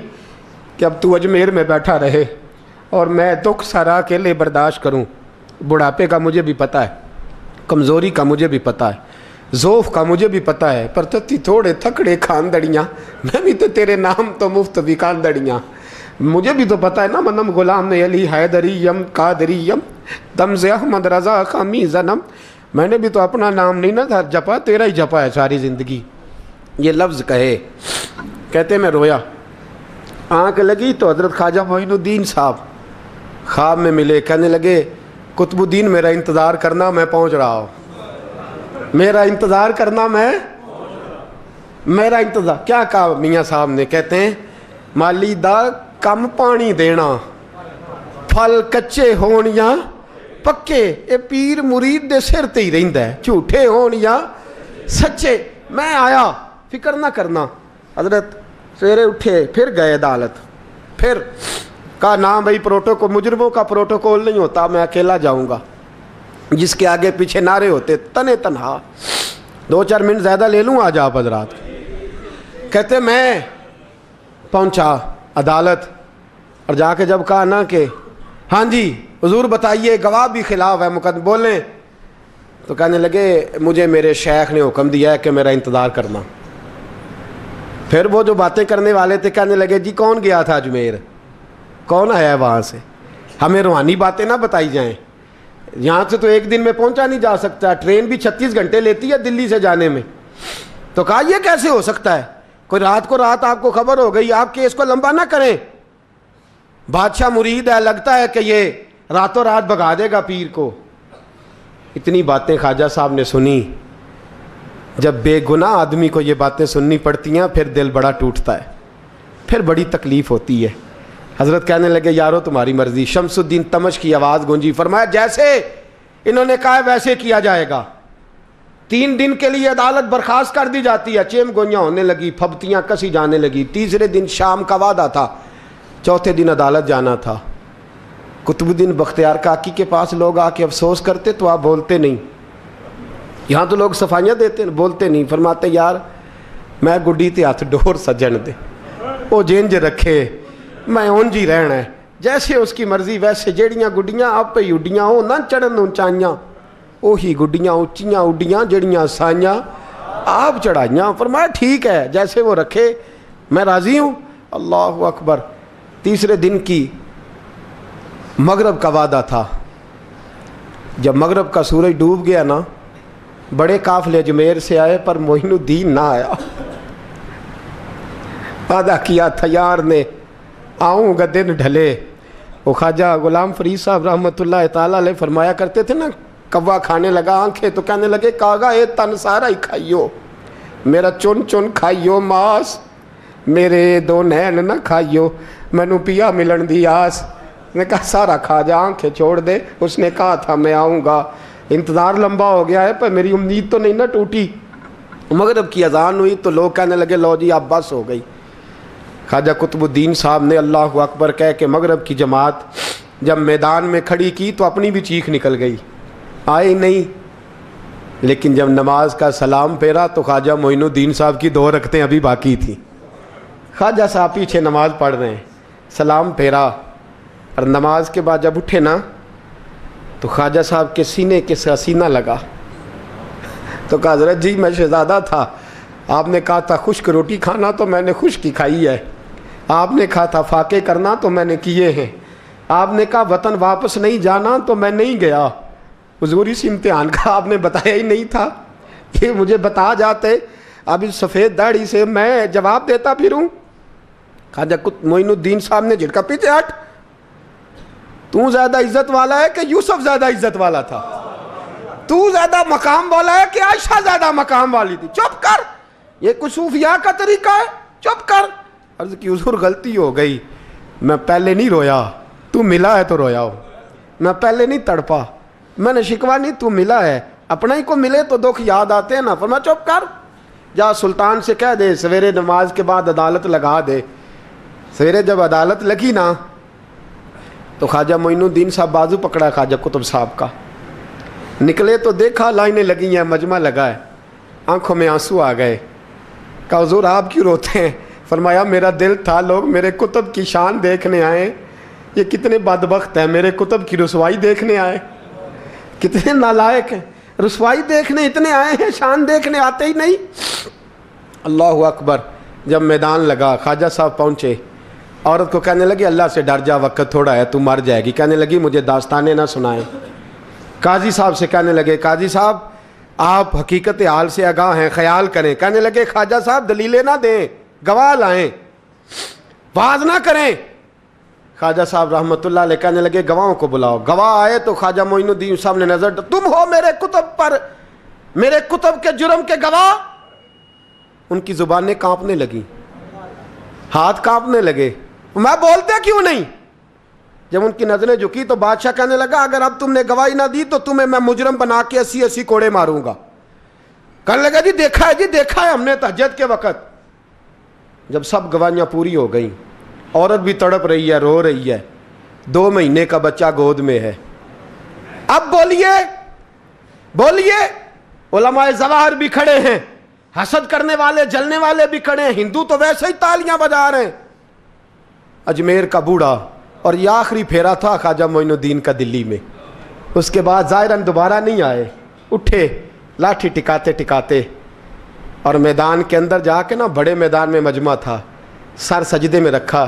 کہ اب تو اجمیر میں بیٹھا رہے اور میں دکھ سارا اکیلے برداشت کروں۔ بڑھاپے کا مجھے بھی پتہ ہے، کمزوری کا مجھے بھی پتہ ہے، ذوف کا مجھے بھی پتہ ہے، پر تتی تھوڑے تھکڑے کھاندڑیاں، میں بھی تو تیرے نام تو مفت بھی کاندڑیاں، مجھے بھی تو پتہ ہے نا، منم غلام علی حیدریم قادریم تمز احمد رضا خامی زنم، میں نے بھی تو اپنا نام نہیں نا تھا جپا، تیرا ہی جپا ہے ساری زندگی۔ یہ لفظ کہے، کہتے میں رویا، آنکھ لگی تو حضرت خواجہ معین الدین صاحب خواب میں ملے۔ کہنے لگے قطب الدین میرا انتظار کرنا، میں پہنچ رہا ہوں، میرا انتظار کرنا، میرا انتظار۔ کیا کہا میاں صاحب نے؟ کہتے ہیں مالی دا کم پانی دینا، پھل کچے ہون یا پکے، اے پیر مرید دے سر تے ہی رہندا ہے، جھوٹے ہون یا سچے۔ میں آیا، فکر نہ کرنا۔ حضرت سویرے اٹھے، پھر گئے عدالت، پھر کہا نہ بھائی پروٹوکول، مجرموں کا پروٹوکول نہیں ہوتا، میں اکیلا جاؤں گا، جس کے آگے پیچھے نعرے ہوتے تنے تنہا۔ 2-4 منٹ زیادہ لے لوں آج آپ حضرات۔ کہتے میں پہنچا عدالت اور جا کے جب کہا نا کہ ہاں جی حضور بتائیے، گواہ بھی خلاف ہے، مقدمہ بولیں، تو کہنے لگے مجھے میرے شیخ نے حکم دیا ہے کہ میرا انتظار کرنا۔ پھر وہ جو باتیں کرنے والے تھے کہنے لگے جی کون گیا تھا اجمیر، کون آیا ہے وہاں سے، ہمیں روحانی باتیں نہ بتائی جائیں، یہاں سے تو ایک دن میں پہنچا نہیں جا سکتا، ٹرین بھی 36 گھنٹے لیتی ہے دلی سے جانے میں۔ تو کہا یہ کیسے ہو سکتا ہے، کوئی رات کو رات آپ کو خبر ہو گئی، آپ کیس کو لمبا نہ کریں، بادشاہ مرید ہے، لگتا ہے کہ یہ راتوں رات بھگا دے گا پیر کو۔ اتنی باتیں خواجہ صاحب نے سنی۔ جب بے گناہ آدمی کو یہ باتیں سننی پڑتی ہیں پھر دل بڑا ٹوٹتا ہے، پھر بڑی تکلیف ہوتی ہے۔ حضرت کہنے لگے یارو تمہاری مرضی۔ شمس الدین تمش کی آواز گونجی، فرمایا جیسے انہوں نے کہا ویسے کیا جائے گا۔ 3 دن کے لیے عدالت برخاست کر دی جاتی ہے۔ چیم گوئیاں ہونے لگی، پھبتیاں کسی جانے لگی۔ تیسرے دن شام کا وعدہ تھا، چوتھے دن عدالت جانا تھا۔ قطب الدین بختیار کاکی کے پاس لوگ آ کے افسوس کرتے تو آپ بولتے نہیں، یہاں تو لوگ صفائیاں دیتے بولتے نہیں۔ فرماتے یار میں گڈی تے ہاتھ ڈور سجن دے، وہ جینج رکھے، میں اونج ہی رہنا ہے، جیسے اس کی مرضی ویسے۔ جیڑیاں گڈیاں آپ پہ اڈیاں ہو نہ چڑھن اونچائیاں، وہی گڈیاں اونچیاں اڈیاں جیڑیاں سائیاں آپ چڑھائیاں۔ فرمایا ٹھیک ہے جیسے وہ رکھے، میں راضی ہوں۔ اللہ اکبر۔ تیسرے دن کی مغرب کا وعدہ تھا۔ جب مغرب کا سورج ڈوب گیا نا، بڑے قافلے اجمیر سے آئے پر معین الدین نہ آیا۔ وعدہ کیا تھا یار نے آؤں گا دن ڈھلے۔ وہ خواجہ غلام فرید صاحب رحمۃ اللہ تعالیٰ علیہ فرمایا کرتے تھے نا، کوا کھانے لگا آنکھیں تو کہنے لگے کاغا اے تن سارا ہی کھائیو، میرا چن چن کھائیو ماس، میرے 2 نین نہ کھائیو، مینو پیا ملن دی آس۔ نے کہا سارا کھا جا، آنکھیں چھوڑ دے۔ اس نے کہا تھا میں آؤں گا، انتظار لمبا ہو گیا ہے پر میری امید تو نہیں نہ ٹوٹی۔ مغرب کی اذان ہوئی تو لوگ کہنے لگے لو جی اب بس ہو گئی۔ خواجہ قطب الدین صاحب نے اللہ اکبر کہہ کے مغرب کی جماعت جب میدان میں کھڑی کی تو اپنی بھی چیخ نکل گئی، آئے نہیں۔ لیکن جب نماز کا سلام پھیرا تو خواجہ معین الدین صاحب کی 2 رکعتیں ابھی باقی تھیں۔ خواجہ صاحب پیچھے نماز پڑھ رہے ہیں، سلام پھیرا اور نماز کے بعد جب اٹھے نا تو خواجہ صاحب کے سینے کے سینہ لگا تو کہا حضرت جی میں شہزادہ تھا، آپ نے کہا تھا خشک روٹی کھانا تو میں نے خشک ہی کھائی ہے، آپ نے کہا تھا فاقے کرنا تو میں نے کیے ہیں، آپ نے کہا وطن واپس نہیں جانا تو میں نہیں گیا۔ حضور اس امتحان کا آپ نے بتایا ہی نہیں تھا، یہ مجھے بتا جاتے اب اس سفید داڑھی سے میں جواب دیتا پھروں۔ خواجہ معین الدین صاحب نے جھٹکا، پیچھے ہٹ، تو زیادہ عزت والا ہے کہ یوسف زیادہ عزت والا تھا؟ تو زیادہ مقام والا ہے کہ عائشہ زیادہ مقام والی تھی؟ چپ کر، یہ کچھ صوفیاء کا طریقہ ہے، چپ کر۔ عرض کی حضور غلطی ہو گئی، میں پہلے نہیں رویا، تو ملا ہے تو رویا ہو، میں پہلے نہیں تڑپا، میں نے شکوا نہیں، تو ملا ہے، اپنا ہی کو ملے تو دکھ یاد آتے ہیں نا۔ فرمایا چپ کر، جا سلطان سے کہہ دے سویرے نماز کے بعد عدالت لگا دے۔ سویرے جب عدالت لگی نا تو خواجہ معین الدین صاحب بازو پکڑا خواجہ قطب صاحب کا، نکلے تو دیکھا لائنیں لگی ہیں، مجمع لگا ہے، آنکھوں میں آنسو آ گئے۔ کہا حضور آپ کیوں روتے ہیں؟ فرمایا میرا دل تھا لوگ میرے کتب کی شان دیکھنے آئے، یہ کتنے بدبخت ہیں، میرے کتب کی رسوائی دیکھنے آئے، کتنے نالائق ہیں، رسوائی دیکھنے اتنے آئے ہیں، شان دیکھنے آتے ہی نہیں۔ اللہ اکبر۔ جب میدان لگا خواجہ صاحب پہنچے، عورت کو کہنے لگی اللہ سے ڈر جا، وقت تھوڑا ہے، تو مر جائے گی۔ کہنے لگی مجھے داستانیں نہ سنائیں۔ قاضی صاحب سے کہنے لگے قاضی صاحب آپ حقیقت حال سے آگاہ ہیں، خیال کریں۔ کہنے لگے خواجہ صاحب دلیلیں نہ دیں، گواہ لائیں، واز نہ کریں۔ خواجہ صاحب رحمۃ اللہ علیہ کہنے لگے گواہوں کو بلاؤ۔ گواہ آئے تو خواجہ معین الدین صاحب نے نظر، تم ہو میرے کتب پر، میرے کتب کے جرم کے گواہ؟ ان کی زبانیں کانپنے لگیں، ہاتھ کانپنے لگے، میں بولتے کیوں نہیں؟ جب ان کی نظریں جھکی تو بادشاہ کہنے لگا اگر اب تم نے گواہی نہ دی تو تمہیں میں مجرم بنا کے 80 کوڑے ماروں گا۔ کہنے لگا جی دیکھا ہے، جی دیکھا ہے ہم نے تہجد کے وقت۔ جب سب گواہیاں پوری ہو گئیں، عورت بھی تڑپ رہی ہے، رو رہی ہے، 2 مہینے کا بچہ گود میں ہے۔ اب بولیے بولیے، علماء ظواہر بھی کھڑے ہیں، حسد کرنے والے جلنے والے بھی کھڑے ہیں، ہندو تو ویسے ہی تالیاں بجا رہے ہیں۔ اجمیر کا بوڑھا، اور یہ آخری پھیرا تھا خواجہ معین الدین کا دلی میں، اس کے بعد ظاہراً دوبارہ نہیں آئے، اٹھے لاٹھی ٹکاتے ٹکاتے اور میدان کے اندر جا کے نا، بڑے میدان میں مجمع تھا، سر سجدے میں رکھا،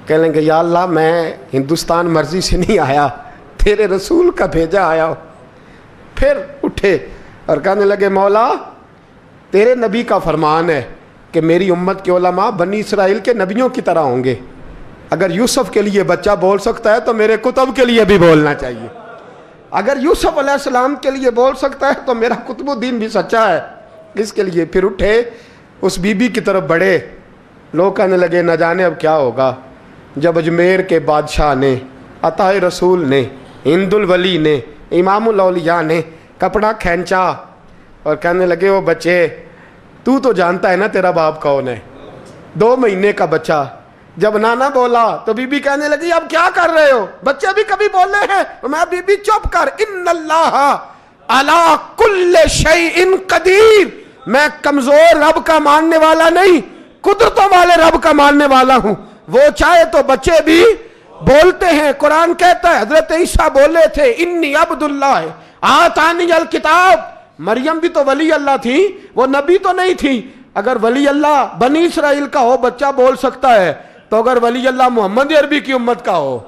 کہنے لگے یا اللہ میں ہندوستان مرضی سے نہیں آیا، تیرے رسول کا بھیجا آیا ہوں۔ پھر اٹھے اور کہنے لگے مولا تیرے نبی کا فرمان ہے کہ میری امت کے علماء بنی اسرائیل کے نبیوں کی طرح ہوں گے، اگر یوسف کے لیے بچہ بول سکتا ہے تو میرے کتب کے لیے بھی بولنا چاہیے، اگر یوسف علیہ السلام کے لیے بول سکتا ہے تو میرا قطب الدین بھی سچا ہے، اس کے لیے۔ پھر اٹھے اس بی بی کی طرف بڑھے، لوگ کہنے لگے نہ جانے اب کیا ہوگا۔ جب اجمیر کے بادشاہ نے، عطا رسول نے، ہند الولی نے، امام الاولیاء نے کپڑا کھینچا اور کہنے لگے وہ بچے تو جانتا ہے نا تیرا باپ کون ہے، 2 مہینے کا بچہ۔ جب نانا بولا تو بی بی کہنے لگی اب کیا کر رہے ہو، بچے بھی کبھی بولے ہیں؟ میں بی بی چپ کر، ان اللہ علی کل شیء قدیر، میں کمزور رب کا ماننے والا نہیں، قدرتوں والے رب کا ماننے والا ہوں، وہ چاہے تو بچے بھی بولتے ہیں۔ قرآن کہتا ہے حضرت عیسیٰ بولے تھے انی عبد اللہ آتانی الکتاب، مریم بھی تو ولی اللہ تھی، وہ نبی تو نہیں تھی۔ اگر ولی اللہ بنی اسرائیل کا ہو بچہ بول سکتا ہے، تو اگر ولی اللہ محمد عربی کی امت کا ہو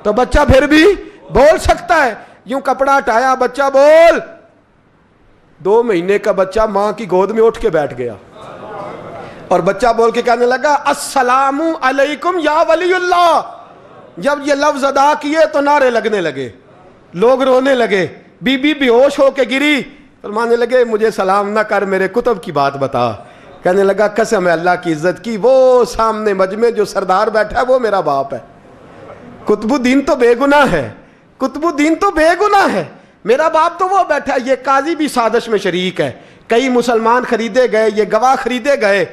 تو بچہ پھر بھی بول سکتا ہے۔ یوں کپڑا ہٹایا، بچہ بول، 2 مہینے کا بچہ ماں کی گود میں اٹھ کے بیٹھ گیا اور بچہ بول کے کہنے لگا السلام علیکم یا ولی اللہ۔ جب یہ لفظ ادا کیے تو نعرے لگنے لگے، لوگ رونے لگے، بی بی بے ہوش ہو کے گری، فرمانے لگے مجھے سلام نہ کر، میرے کتب کی بات بتا۔ کہنے لگا قسم ہے اللہ کی عزت کی، وہ سامنے مجمع جو سردار بیٹھا ہے وہ میرا باپ ہے، قطب الدین تو بے گناہ ہے، قطب الدین تو بے گناہ ہے، میرا باپ تو وہ بیٹھا ہے۔ یہ قاضی بھی سازش میں شریک ہے، کئی مسلمان خریدے گئے، یہ گواہ خریدے گئے۔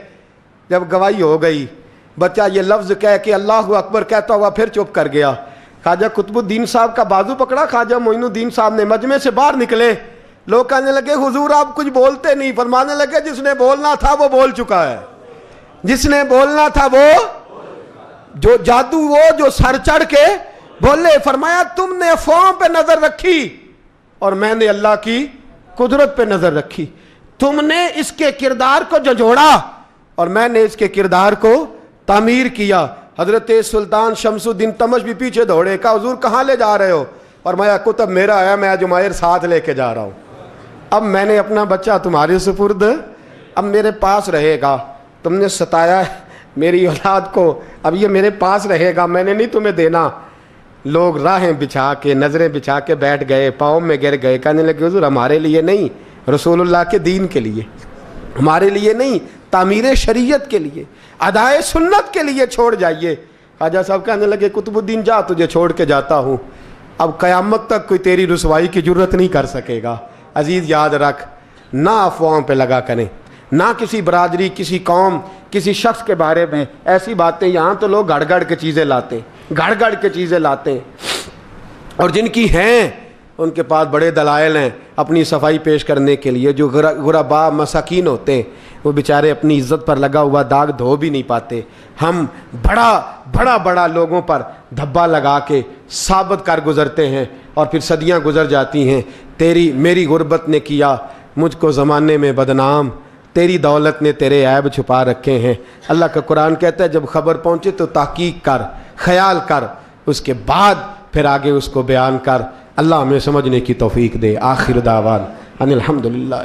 جب گواہی ہو گئی، بچہ یہ لفظ کہہ کے اللہ اکبر کہتا ہوا پھر چپ کر گیا۔ خواجہ قطب الدین صاحب کا بازو پکڑا، خواجہ معین الدین صاحب نے مجمع سے باہر نکلے، لوگ کہنے لگے حضور آپ کچھ بولتے نہیں۔ فرمانے لگے جس نے بولنا تھا وہ بول چکا ہے، جس نے بولنا تھا وہ جو جادو، وہ جو سر چڑھ کے بولے۔ فرمایا تم نے افواہوں پہ نظر رکھی اور میں نے اللہ کی قدرت پہ نظر رکھی، تم نے اس کے کردار کو جھنجھوڑا اور میں نے اس کے کردار کو تعمیر کیا۔ حضرت سلطان شمس الدین تمش بھی پیچھے دوڑے، کہا حضور کہاں لے جا رہے ہو؟ فرمایا کتب میرا ہے، میں اجمیر ساتھ لے کے جا رہا ہوں، اب میں نے اپنا بچہ تمہارے سپرد، اب میرے پاس رہے گا، تم نے ستایا ہے میری اولاد کو، اب یہ میرے پاس رہے گا، میں نے نہیں تمہیں دینا۔ لوگ راہیں بچھا کے نظریں بچھا کے بیٹھ گئے, پاؤں میں گر گئے, کہنے لگے حضور ہمارے لیے نہیں, رسول اللہ کے دین کے لیے, ہمارے لیے نہیں, تعمیر شریعت کے لیے, ادائے سنت کے لیے چھوڑ جائیے. خواجہ صاحب کہنے لگے قطب الدین جا, تجھے چھوڑ کے جاتا ہوں, اب قیامت تک کوئی تیری رسوائی کی جرت نہیں کر سکے گا. عزیز یاد رکھ, نہ افواہوں پہ لگا کریں, نہ کسی برادری, کسی قوم, کسی شخص کے بارے میں ایسی باتیں. یہاں تو لوگ گھڑ گھڑ کے چیزیں لاتے ہیں, گھڑ گھڑ کے چیزیں لاتے ہیں, اور جن کی ہیں ان کے پاس بڑے دلائل ہیں اپنی صفائی پیش کرنے کے لیے. جو غربا مساکین ہوتے ہیں وہ بیچارے اپنی عزت پر لگا ہوا داغ دھو بھی نہیں پاتے. ہم بڑا لوگوں پر دھبا لگا کے ثابت کر گزرتے ہیں, اور پھر صدیاں گزر جاتی ہیں. تیری میری غربت نے کیا مجھ کو زمانے میں بدنام, تیری دولت نے تیرے عیب چھپا رکھے ہیں. اللہ کا قرآن کہتا ہے جب خبر پہنچے تو تحقیق کر, خیال کر, اس کے بعد پھر آگے اس کو بیان کر. اللہ ہمیں سمجھنے کی توفیق دے. آخر دعوان ان الحمدللہ.